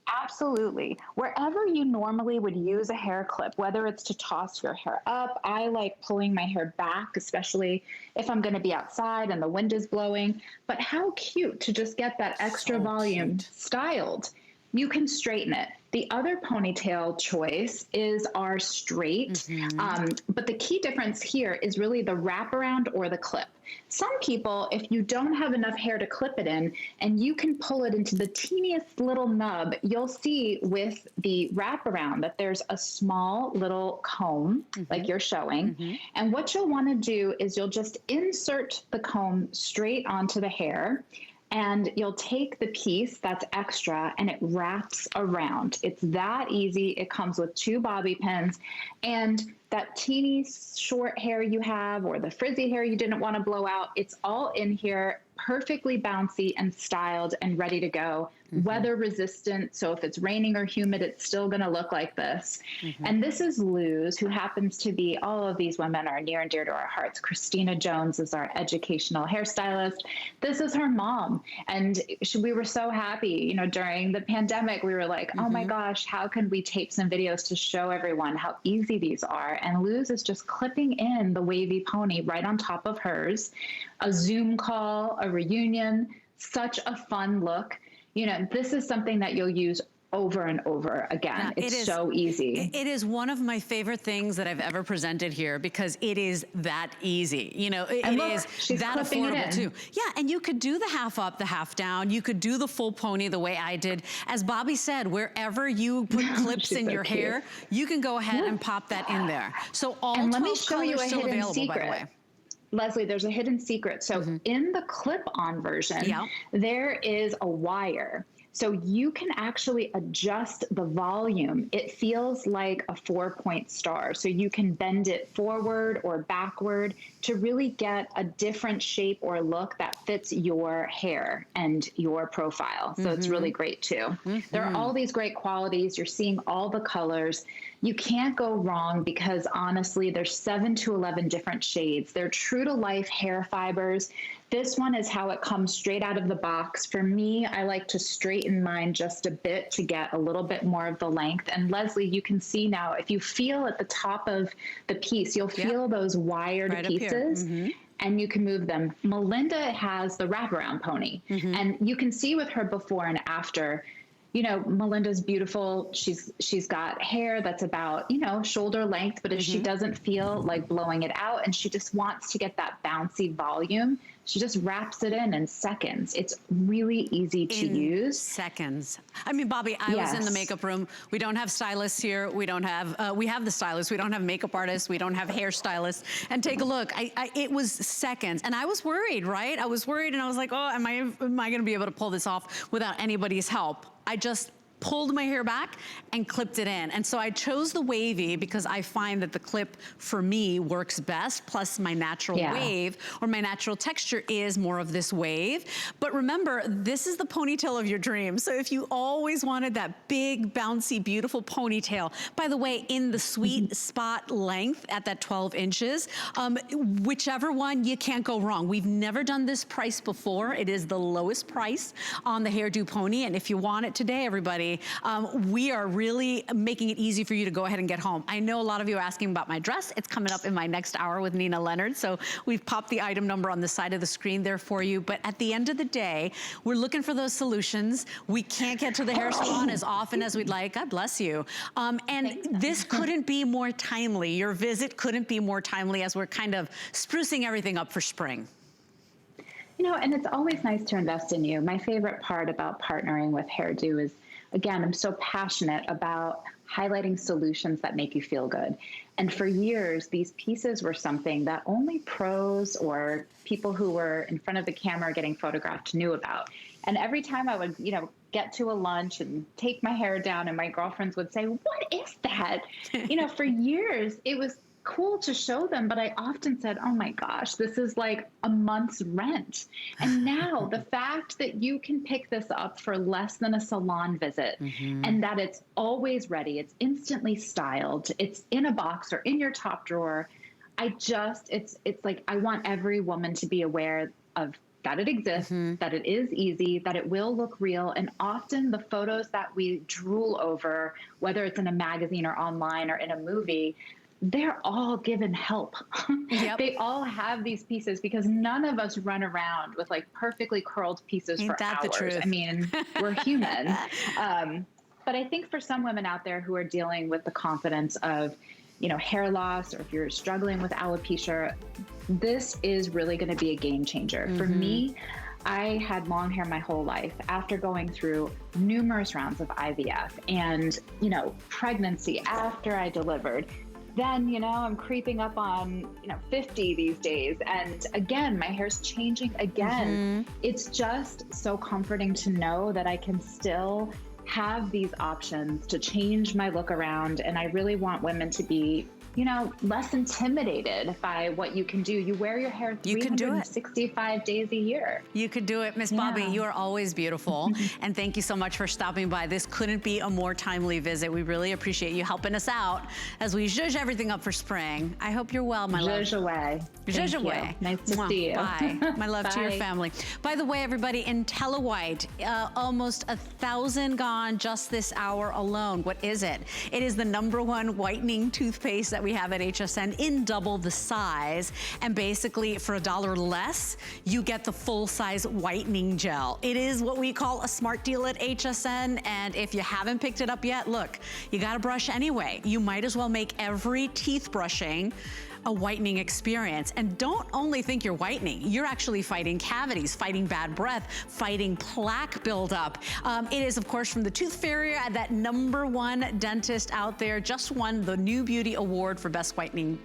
Absolutely. Wherever you normally would use a hair clip, whether it's to toss your hair up, I like pulling my hair back, especially if I'm going to be outside and the wind is blowing. But how cute to just get that extra volume styled. You can straighten it. The other ponytail choice is our straight. But the key difference here is really the wraparound or the clip. Some people, if you don't have enough hair to clip it in and you can pull it into the teeniest little nub, you'll see with the wraparound that there's a small little comb like you're showing. And what you'll want to do is you'll just insert the comb straight onto the hair. And you'll take the piece that's extra and it wraps around. It's that easy. It comes with 2 bobby pins, and that teeny short hair you have or the frizzy hair you didn't want to blow out, it's all in here, perfectly bouncy and styled and ready to go. Weather resistant. So if it's raining or humid, it's still going to look like this. And this is Luz, who happens to be, all of these women are near and dear to our hearts. Christina Jones is our educational hairstylist. This is her mom. And we were so happy, you know, during the pandemic, we were like, oh my gosh, how can we tape some videos to show everyone how easy these are? And Luz is just clipping in the wavy pony right on top of hers. A Zoom call, a reunion, such a fun look. You know, this is something that you'll use over and over again. It's so easy. It is one of my favorite things that I've ever presented here because it is that easy. You know, it is that affordable too. Yeah, and you could do the half up, the half down. You could do the full pony the way I did. As Bobby said, wherever you put clips in your hair, you can go ahead and pop that in there. So all 12 colors still available, by the way. Leslie, there's a hidden secret. So in the clip-on version, there is a wire. So you can actually adjust the volume. It feels like a 4-point star. So you can bend it forward or backward to really get a different shape or look that fits your hair and your profile. So it's really great too. There are all these great qualities. You're seeing all the colors. You can't go wrong because honestly, there's 7 to 11 different shades. They're true to life hair fibers. This one is how it comes straight out of the box. For me, I like to straighten mine just a bit to get a little bit more of the length. And Leslie, you can see now, if you feel at the top of the piece, you'll feel those wired pieces. And you can move them. Melinda has the wraparound pony. And you can see with her before and after, you know, Melinda's beautiful. She's got hair that's about, you know, shoulder length, but if she doesn't feel like blowing it out and she just wants to get that bouncy volume, she just wraps it in seconds. It's really easy to use. Seconds. I mean, Bobby, I was in the makeup room. We don't have stylists here. We don't have, we have the stylists. We don't have makeup artists. We don't have hairstylists. And take a look. It was seconds. And I was worried, right? I was worried and I was like, oh, am I going to be able to pull this off without anybody's help? I just pulled my hair back and clipped it in. And so I chose the wavy because I find that the clip for me works best, plus my natural wave or my natural texture is more of this wave. But remember, this is the ponytail of your dreams. So if you always wanted that big, bouncy, beautiful ponytail, by the way, in the sweet spot length at that 12 inches, whichever one, you can't go wrong. We've never done this price before. It is the lowest price on the Hairdo Pony. And if you want it today, everybody, we are really making it easy for you to go ahead and get home. I know a lot of you are asking about my dress. It's coming up in my next hour with Nina Leonard. So we've popped the item number on the side of the screen there for you. But at the end of the day, we're looking for those solutions. We can't get to the hair salon as often as we'd like. God bless you. And this couldn't be more timely. Your visit couldn't be more timely as we're kind of sprucing everything up for spring. You know, and it's always nice to invest in you. My favorite part about partnering with Hairdo is, again, I'm so passionate about highlighting solutions that make you feel good. And for years, these pieces were something that only pros or people who were in front of the camera getting photographed knew about. And every time I would, you know, get to a lunch and take my hair down and my girlfriends would say, what is that? You know, for years, it was cool to show them, but I often said, oh my gosh, this is like a month's rent. And now the fact that you can pick this up for less than a salon visit and that it's always ready, it's instantly styled, it's in a box or in your top drawer. It's like, I want every woman to be aware of that it exists, that it is easy, that it will look real. And often the photos that we drool over, whether it's in a magazine or online or in a movie, they're all given help. They all have these pieces because none of us run around with like perfectly curled pieces for hours. The truth? I mean, we're human. But I think for some women out there who are dealing with the confidence of, you know, hair loss, or if you're struggling with alopecia, this is really going to be a game changer. For me, I had long hair my whole life after going through numerous rounds of IVF and, you know, pregnancy after I delivered. Then, you know, I'm creeping up on, 50 these days. And again, my hair's changing again. It's just so comforting to know that I can still have these options to change my look around. And I really want women to be, less intimidated by what you can do. You wear your hair 365 days a year. You could do it. Miss Bobby, you are always beautiful. And thank you so much for stopping by. This couldn't be a more timely visit. We really appreciate you helping us out as we zhuzh everything up for spring. I hope you're well, my love. Zhuzh away. Zhuzh away. Nice to see you. Bye. My love to your family. By the way, everybody, Intelliwhite, almost 1,000 gone just this hour alone. What is it? It is the #1 whitening toothpaste that we have at HSN in double the size. And basically for $1 less, you get the full size whitening gel. It is what we call a smart deal at HSN. And if you haven't picked it up yet, look, you gotta brush anyway. You might as well make every teeth brushing a whitening experience. And don't only think you're whitening, you're actually fighting cavities, fighting bad breath, fighting plaque buildup. It is, of course, from the Tooth Fairy, that #1 dentist out there, just won the New Beauty Award for Best Whitening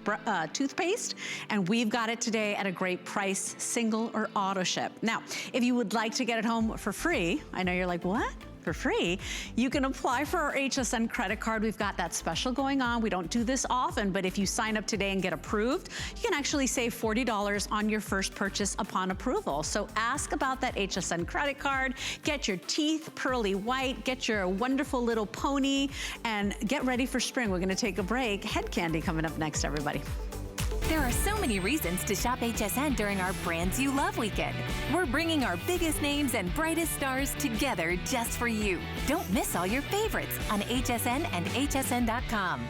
Toothpaste. And we've got it today at a great price, single or auto ship. Now, if you would like to get it home for free, I know you're like, what? For free, you can apply for our HSN credit card. We've got that special going on. We don't do this often, but if you sign up today and get approved, you can actually save $40 on your first purchase upon approval. So ask about that HSN credit card, get your teeth pearly white, get your wonderful little pony, and get ready for spring. We're gonna take a break. Head candy coming up next, everybody. There are so many reasons to shop HSN during our Brands You Love weekend. We're bringing our biggest names and brightest stars together just for you. Don't miss all your favorites on HSN and hsn.com.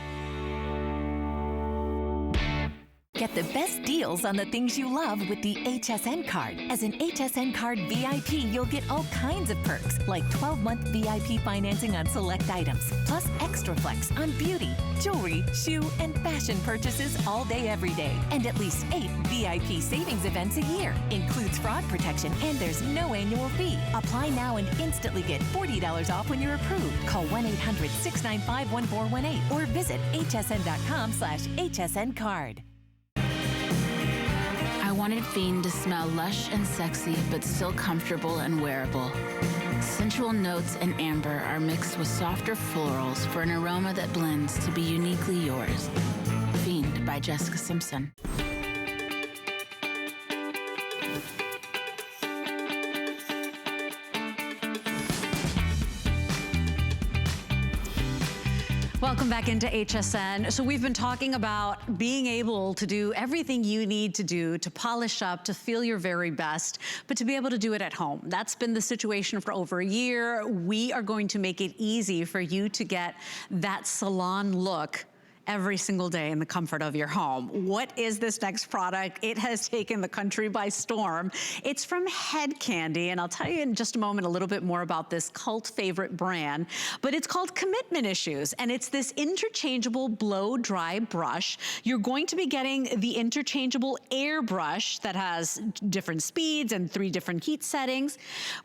Get the best deals on the things you love with the HSN card. As an HSN card VIP, you'll get all kinds of perks, like 12-month VIP financing on select items, plus extra flex on beauty, jewelry, shoe, and fashion purchases all day, every day. And at least 8 VIP savings events a year. Includes fraud protection, and there's no annual fee. Apply now and instantly get $40 off when you're approved. Call 1-800-695-1418 or visit hsn.com/HSN card. I wanted Fiend to smell lush and sexy, but still comfortable and wearable. Sensual notes and amber are mixed with softer florals for an aroma that blends to be uniquely yours. Fiend by Jessica Simpson. Welcome back into HSN. So we've been talking about being able to do everything you need to do to polish up, to feel your very best, but to be able to do it at home. That's been the situation for over a year. We are going to make it easy for you to get that salon look every single day in the comfort of your home. What is this next product? It has taken the country by storm. It's from Head Candy, and I'll tell you in just a moment a little bit more about this cult favorite brand, but it's called Commitment Issues, and it's this interchangeable blow dry brush. You're going to be getting the interchangeable air brush that has different speeds and 3 different heat settings,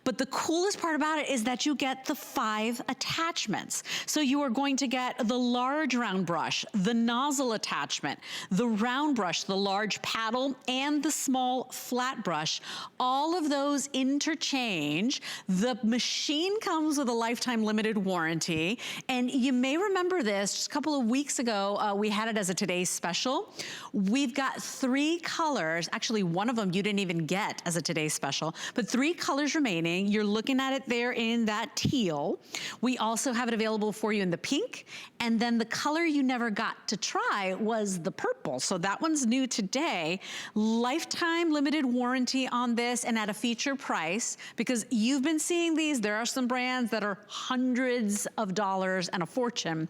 but the coolest part about it is that you get the 5 attachments. So you are going to get the large round brush, the nozzle attachment, the round brush, the large paddle, and the small flat brush. All of those interchange. The machine comes with a lifetime limited warranty. And you may remember this, just a couple of weeks ago, we had it as a today's special. We've got 3 colors. Actually, one of them you didn't even get as a today's special, but 3 colors remaining. You're looking at it there in that teal. We also have it available for you in the pink, and then the color you never got to try was the purple. So that one's new today. Lifetime limited warranty on this and at a feature price, because you've been seeing these. There are some brands that are hundreds of dollars and a fortune.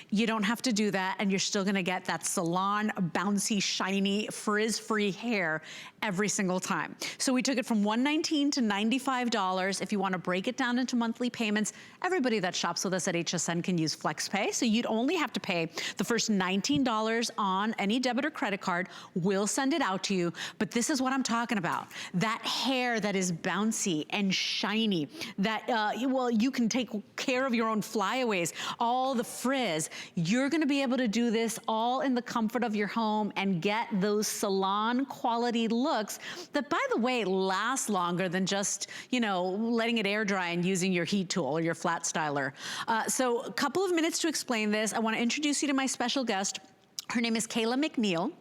You don't have to do that, and you're still gonna get that salon, bouncy, shiny, frizz-free hair every single time. So we took it from $119 to $95. If you wanna break it down into monthly payments, everybody that shops with us at HSN can use FlexPay. So you'd only have to pay the first $19 on any debit or credit card. We'll send it out to you. But this is what I'm talking about. That hair that is bouncy and shiny, that, well, you can take care of your own flyaways, all the frizz. You're gonna be able to do this all in the comfort of your home and get those salon quality looks that, by the way, last longer than just, you know, letting it air dry and using your heat tool or your flat styler. So a couple of minutes to explain this. I wanna introduce you to my special guest. Her name is Kayla McNeil.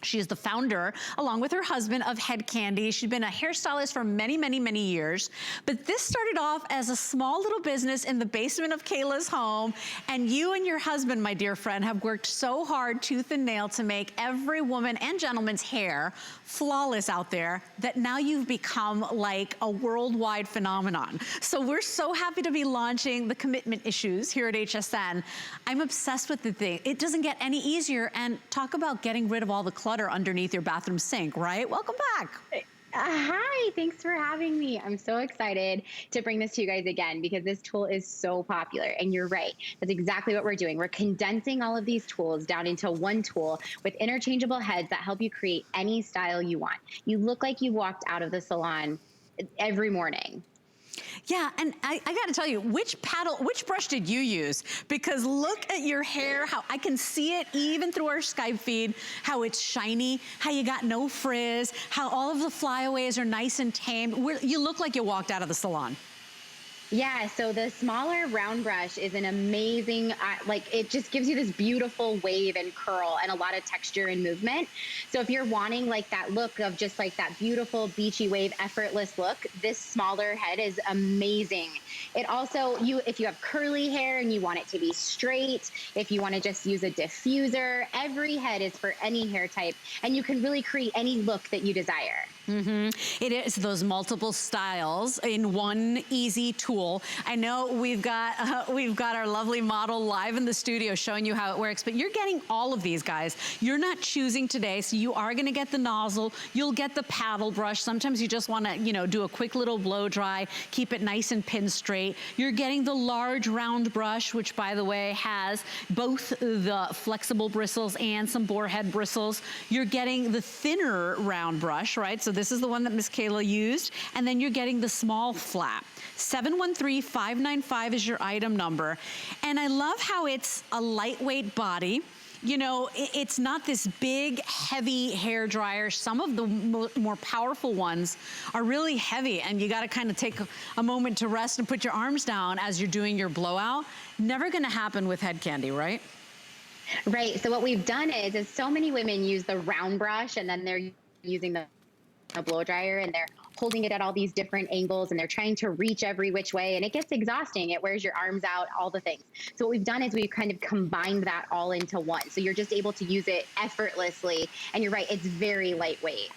She is the founder, along with her husband, of Head Candy. She's been a hairstylist for many, many, many years. But this started off as a small little business in the basement of Kayla's home. And you and your husband, my dear friend, have worked so hard, tooth and nail, to make every woman and gentleman's hair flawless out there that now you've become like a worldwide phenomenon. So we're so happy to be launching the commitment issues here at HSN. I'm obsessed with the thing. It doesn't get any easier. And talk about getting rid of all the clutter underneath your bathroom sink, right? Welcome back. Hi, thanks for having me. I'm so excited to bring this to you guys again because this tool is so popular. And you're right, that's exactly what we're doing. We're condensing all of these tools down into one tool with interchangeable heads that help you create any style you want. You look like you walked out of the salon every morning. Yeah, and I gotta tell you, which brush did you use? Because look at your hair, how I can see it even through our Skype feed, how it's shiny, how you got no frizz, how all of the flyaways are nice and tamed. You look like you walked out of the salon. Yeah, so the smaller round brush is an amazing, like it just gives you this beautiful wave and curl and a lot of texture and movement. So if you're wanting like that look of just like that beautiful beachy wave, effortless look, this smaller head is amazing. It also, if you have curly hair and you want it to be straight, if you want to just use a diffuser, every head is for any hair type and you can really create any look that you desire. It is those multiple styles in one easy tool. I know we've got our lovely model live in the studio showing you how it works, but you're getting all of these, guys. You're not choosing today, so you are going to get the nozzle. You'll get the paddle brush. Sometimes you just want to, you know, do a quick little blow dry, keep it nice and pin straight. You're getting the large round brush, which, by the way, has both the flexible bristles and some boar head bristles. You're getting the thinner round brush, right? So this is the one that Miss Kayla used. And then you're getting the small flap. 713-595 is your item number. And I love how it's a lightweight body. You know, it's not this big, heavy hair dryer. Some of the more powerful ones are really heavy, and you gotta kind of take a moment to rest and put your arms down as you're doing your blowout. Never gonna happen with Head Candy, right? Right, so what we've done is so many women use the round brush and then they're using the blow dryer and they're holding it at all these different angles and they're trying to reach every which way and it gets exhausting. It wears your arms out, all the things. So what we've done is we've kind of combined that all into one. So you're just able to use it effortlessly. And you're right, it's very lightweight.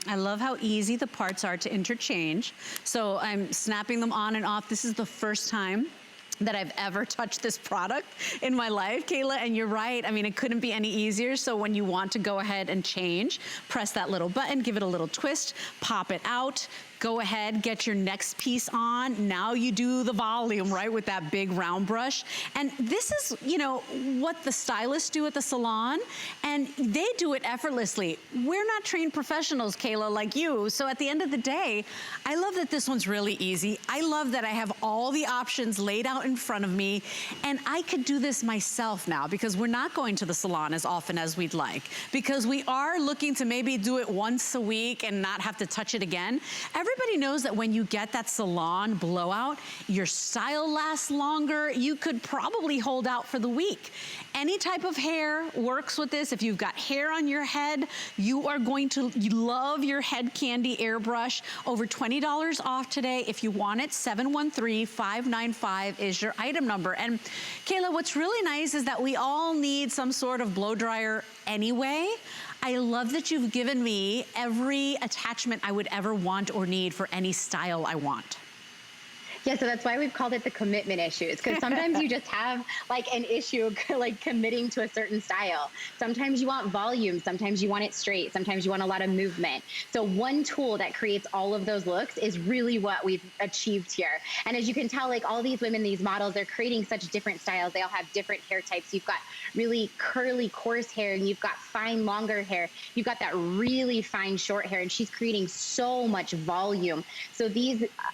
I love how easy the parts are to interchange. So I'm snapping them on and off. This is the first time that I've ever touched this product in my life, Kayla, and you're right. I mean, it couldn't be any easier. So when you want to go ahead and change, press that little button, give it a little twist, pop it out, go ahead, get your next piece on. Now you do the volume, right, with that big round brush. And this is, you know, what the stylists do at the salon, and they do it effortlessly. We're not trained professionals, Kayla, like you. So at the end of the day, I love that this one's really easy. I love that I have all the options laid out in front of me, and I could do this myself now because we're not going to the salon as often as we'd like, because we are looking to maybe do it once a week and not have to touch it again. everybody knows that when you get that salon blowout, your style lasts longer. You could probably hold out for the week. Any type of hair works with this. If you've got hair on your head, you are going to love your Head Candy airbrush. Over $20 off today. If you want it, 713-595 is your item number. And Kayla, what's really nice is that we all need some sort of blow dryer anyway. I love that you've given me every attachment I would ever want or need for any style I want. Yeah, so that's why we've called it the commitment issues, because sometimes you just have like an issue like committing to a certain style. Sometimes you want volume, sometimes you want it straight, sometimes you want a lot of movement. So one tool that creates all of those looks is really what we've achieved here. And as you can tell, like all these women, these models, they're creating such different styles. They all have different hair types. You've got really curly, coarse hair, and you've got fine, longer hair. You've got that really fine, short hair, and she's creating so much volume. So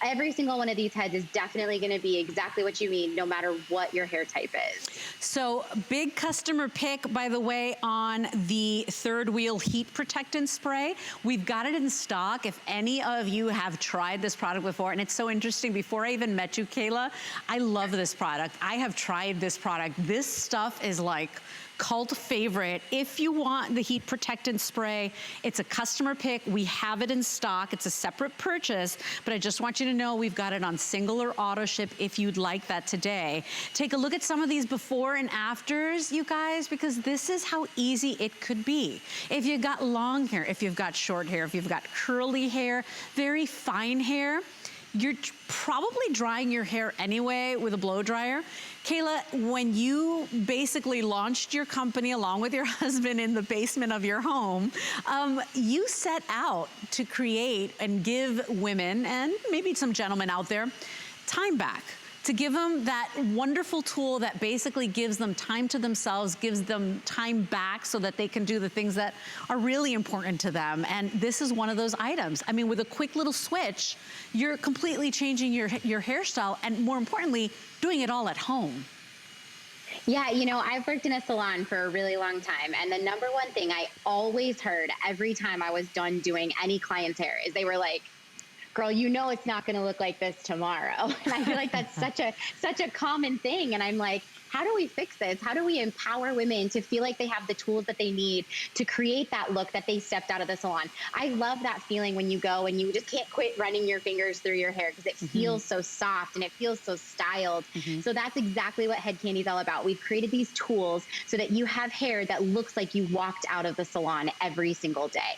every single one of these heads is definitely going to be exactly what you need, no matter what your hair type is. So big customer pick, by the way, on the third wheel heat protectant spray. We've got it in stock. If any of you have tried this product before, and it's so interesting, before I even met you, Kayla, I love this product. I have tried this product. This stuff is like cult favorite. If you want the heat protectant spray, it's a customer pick. We have it in stock. It's a separate purchase, but I just want you to know we've got it on single or auto ship if you'd like that today. Take a look at some of these before and afters, you guys, because this is how easy it could be. If you've got long hair, if you've got short hair, if you've got curly hair, very fine hair, you're probably drying your hair anyway with a blow dryer. Kayla, when you basically launched your company along with your husband in the basement of your home, you set out to create and give women, and maybe some gentlemen out there, time back. To give them that wonderful tool that basically gives them time to themselves, gives them time back so that they can do the things that are really important to them. And this is one of those items. I mean, with a quick little switch, you're completely changing your hairstyle, and more importantly, doing it all at home. Yeah, you know, I've worked in a salon for a really long time, and the number one thing I always heard every time I was done doing any client's hair is they were like, girl, you know it's not going to look like this tomorrow. And I feel like that's such a common thing. And I'm like, how do we fix this? How do we empower women to feel like they have the tools that they need to create that look that they stepped out of the salon? I love that feeling when you go and you just can't quit running your fingers through your hair because it feels so soft and it feels so styled. So that's exactly what Head Candy is all about. We've created these tools so that you have hair that looks like you walked out of the salon every single day.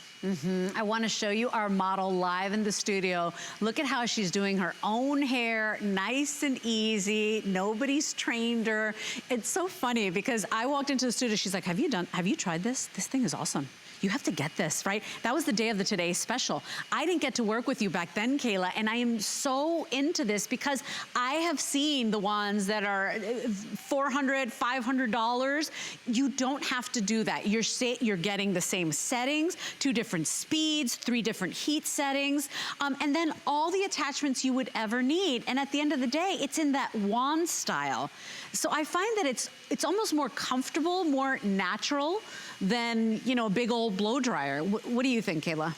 I want to show you our model live in the studio. Look at how she's doing her own hair, nice and easy. Nobody's trained her. It's so funny because I walked into the studio. She's like, have you tried this? This thing is awesome. You have to get this, right? That was the day of the Today special. I didn't get to work with you back then, Kayla, and I am so into this because I have seen the ones that are $400, $500. You don't have to do that. You're getting the same settings, 2 different speeds, 3 different heat settings, and then all the attachments you would ever need. And at the end of the day, it's in that wand style. So I find that it's almost more comfortable, more natural than, you know, a big old blow dryer. What do you think, Kayla?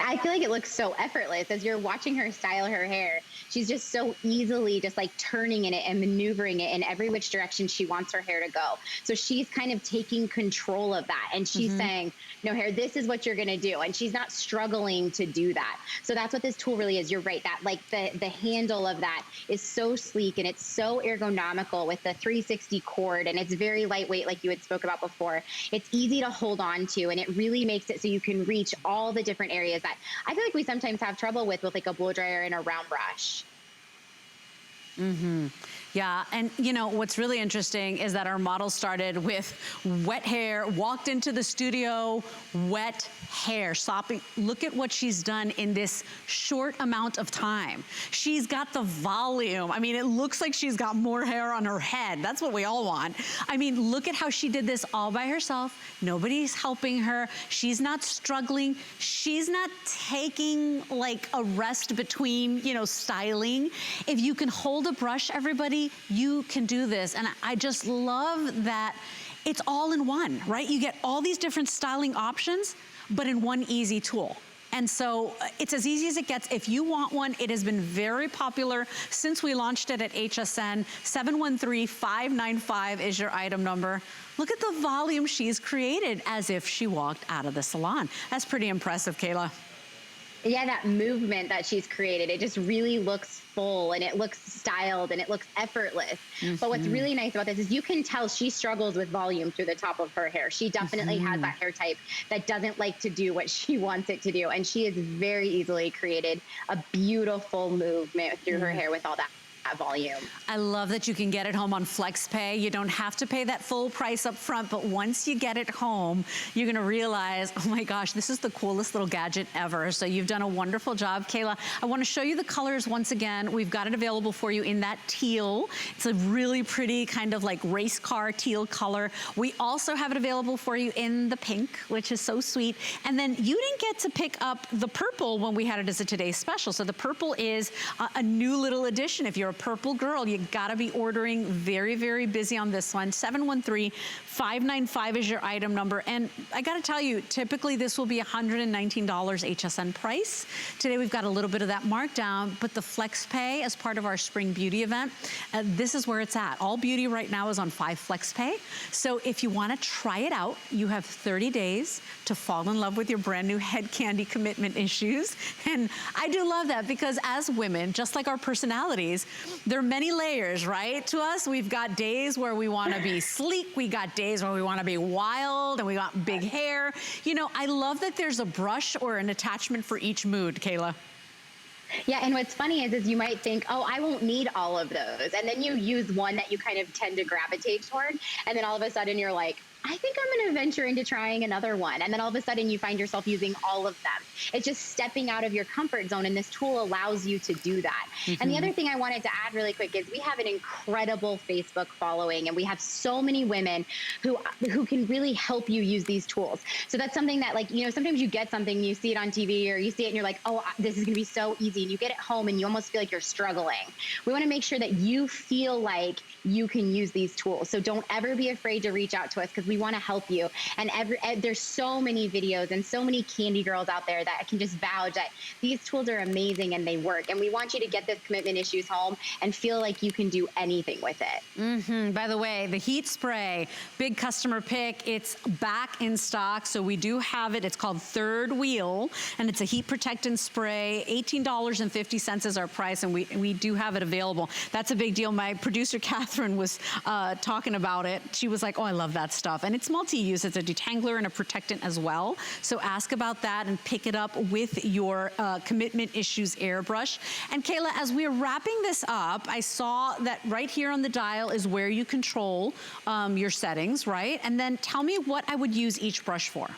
I feel like it looks so effortless as you're watching her style her hair. She's just so easily just like turning in it and maneuvering it in every which direction she wants her hair to go. So she's kind of taking control of that. And she's saying, no, hair, this is what you're going to do. And she's not struggling to do that. So that's what this tool really is. You're right. That like the handle of that is so sleek and it's so ergonomical with the 360 cord. And it's very lightweight, like you had spoke about before. It's easy to hold on to, and it really makes it so you can reach all the different areas that I feel like we sometimes have trouble with like a blow dryer and a round brush. Yeah, and you know, what's really interesting is that our model started with wet hair, walked into the studio, wet hair, sopping. Look at what she's done in this short amount of time. She's got the volume. I mean, it looks like she's got more hair on her head. That's what we all want. I mean, look at how she did this all by herself. Nobody's helping her. She's not struggling. She's not taking like a rest between, you know, styling. If you can hold a brush, everybody, you can do this. And I just love that it's all in one, right? You get all these different styling options, but in one easy tool. And so it's as easy as it gets. If you want one, it has been very popular since we launched it at HSN. 713-595 is your item number. Look at the volume she's created as if she walked out of the salon. That's pretty impressive, Kayla. Yeah, that movement that she's created, it just really looks full and it looks styled and it looks effortless. But what's really nice about this is you can tell she struggles with volume through the top of her hair. She definitely has that hair type that doesn't like to do what she wants it to do. And she has very easily created a beautiful movement through her hair with all that volume. I love that you can get it home on FlexPay. You don't have to pay that full price up front, but once you get it home, you're gonna realize, oh my gosh, this is the coolest little gadget ever. So you've done a wonderful job, Kayla. I wanna show you the colors once again. We've got it available for you in that teal. It's a really pretty kind of like race car teal color. We also have it available for you in the pink, which is so sweet. And then you didn't get to pick up the purple when we had it as a today's special. So the purple is a new little addition. If you're a purple girl, you gotta be ordering. Very, very busy on this one. 713-595 is your item number. And I gotta tell you, typically this will be $119 HSN price. Today we've got a little bit of that markdown, but the FlexPay as part of our Spring Beauty event, this is where it's at. All beauty right now is on 5 FlexPay. So if you wanna try it out, you have 30 days to fall in love with your brand new head candy commitment issues. And I do love that because as women, just like our personalities, there are many layers, right, to us. We've got days where we want to be sleek. We got days where we want to be wild and we got big hair. You know, I love that there's a brush or an attachment for each mood, Kayla. Yeah, and what's funny is you might think, oh, I won't need all of those. And then you use one that you kind of tend to gravitate toward. And then all of a sudden you're like, I think I'm going to venture into trying another one. And then all of a sudden you find yourself using all of them. It's just stepping out of your comfort zone. And this tool allows you to do that. And the other thing I wanted to add really quick is we have an incredible Facebook following. And we have so many women who can really help you use these tools. So that's something that, like, you know, sometimes you get something, you see it on TV or you see it and you're like, oh, this is going to be so easy. And you get it home and you almost feel like you're struggling. We want to make sure that you feel like you can use these tools. So don't ever be afraid to reach out to us because we want to help you. And there's so many videos and so many candy girls out there that can just vouch that these tools are amazing and they work. And we want you to get this commitment issues home and feel like you can do anything with it. By the way, the heat spray, big customer pick. It's back in stock, so we do have it. It's called Third Wheel, and it's a heat protectant spray. $18.50 is our price, and we do have it available. That's a big deal. My producer, Catherine, was talking about it. She was like, oh, I love that stuff. And it's multi-use. It's a detangler and a protectant as well. So ask about that and pick it up with your Commitment Issues airbrush. And Kayla, as we're wrapping this up, I saw that right here on the dial is where you control your settings, right? And then tell me what I would use each brush for.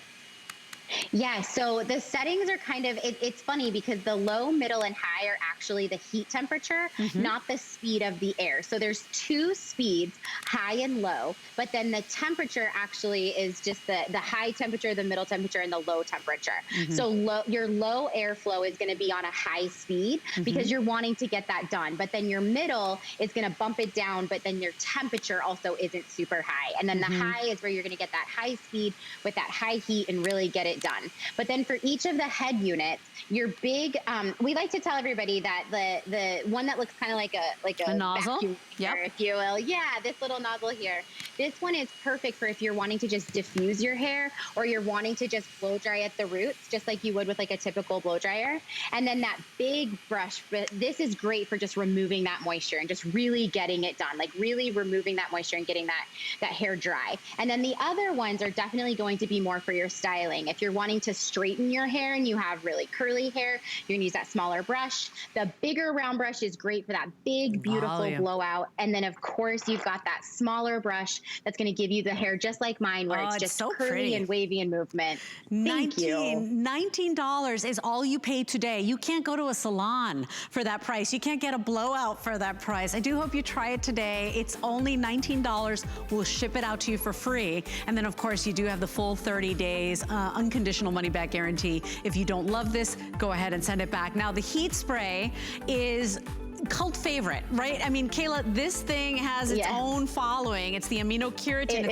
Yeah, so the settings are kind of, it's funny because the low, middle, and high are actually the heat temperature, not the speed of the air. So there's 2 speeds, high and low, but then the temperature actually is just the high temperature, the middle temperature, and the low temperature. So your low airflow is going to be on a high speed because you're wanting to get that done. But then your middle is going to bump it down, but then your temperature also isn't super high. And then the high is where you're going to get that high speed with that high heat and really get it done. But then for each of the head units, your big, we like to tell everybody that the one that looks kind of like a nozzle, vacuum cleaner, if you will. Yeah, this little nozzle here. This one is perfect for if you're wanting to just diffuse your hair or you're wanting to just blow dry at the roots, just like you would with like a typical blow dryer. And then that big brush, this is great for just removing that moisture and just really getting it done, like really removing that moisture and getting that hair dry. And then the other ones are definitely going to be more for your styling. If you're wanting to straighten your hair and you have really curly hair, you're gonna use that smaller brush. The bigger round brush is great for that big, beautiful blowout. And then of course you've got that smaller brush that's gonna give you the hair just like mine, where it's just so curly pretty and wavy in movement. $19 is all you pay today. You can't go to a salon for that price. You can't get a blowout for that price. I do hope you try it today. It's only $19. We'll ship it out to you for free. And then of course you do have the full 30 days unconditional money back guarantee. If you don't love this, go ahead and send it back. Now the heat spray is cult favorite, right? I mean, Kayla, this thing has its own following. It's the aminokeratin.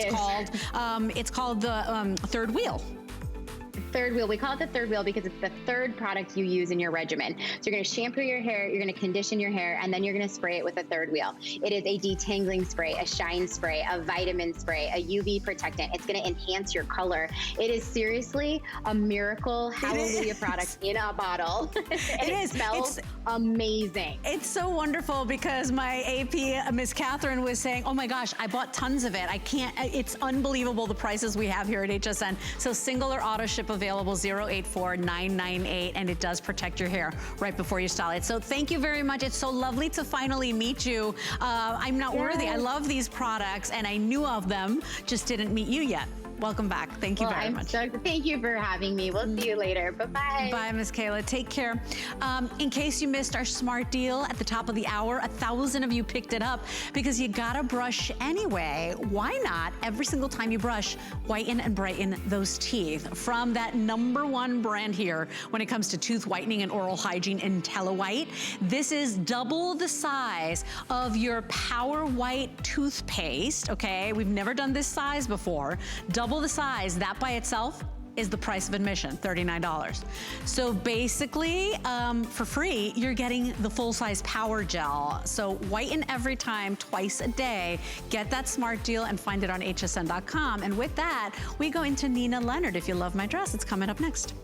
It's called the Third Wheel. third wheel. We call it the third wheel because it's the third product you use in your regimen. So you're going to shampoo your hair, you're going to condition your hair, and then you're going to spray it with a third wheel. It is a detangling spray, a shine spray, a vitamin spray, a UV protectant. It's going to enhance your color. It is seriously a miracle hallelujah product in a bottle. It smells amazing. It's so wonderful because my AP, Miss Catherine, was saying, oh my gosh, I bought tons of it. I can't, it's unbelievable the prices we have here at HSN. So single or auto ship available, 084998, and it does protect your hair right before you style it. So thank you very much. It's so lovely to finally meet you. I'm not worthy. I love these products and I knew of them, just didn't meet you yet. Welcome back. Thank you very much. Thank you for having me. We'll see you later. Bye-bye. Bye, Miss Kayla. Take care. In case you missed our smart deal at the top of the hour, 1,000 of you picked it up because you gotta brush anyway. Why not, every single time you brush, whiten and brighten those teeth? From that #1 brand here when it comes to tooth whitening and oral hygiene, Intelliwhite. This is double the size of your Power White toothpaste, okay? We've never done this size before. Double the size, that by itself is the price of admission, $39. So basically, for free, you're getting the full-size power gel. So whiten every time, twice a day. Get that smart deal and find it on hsn.com. And with that, we go into Nina Leonard. If you love my dress, it's coming up next.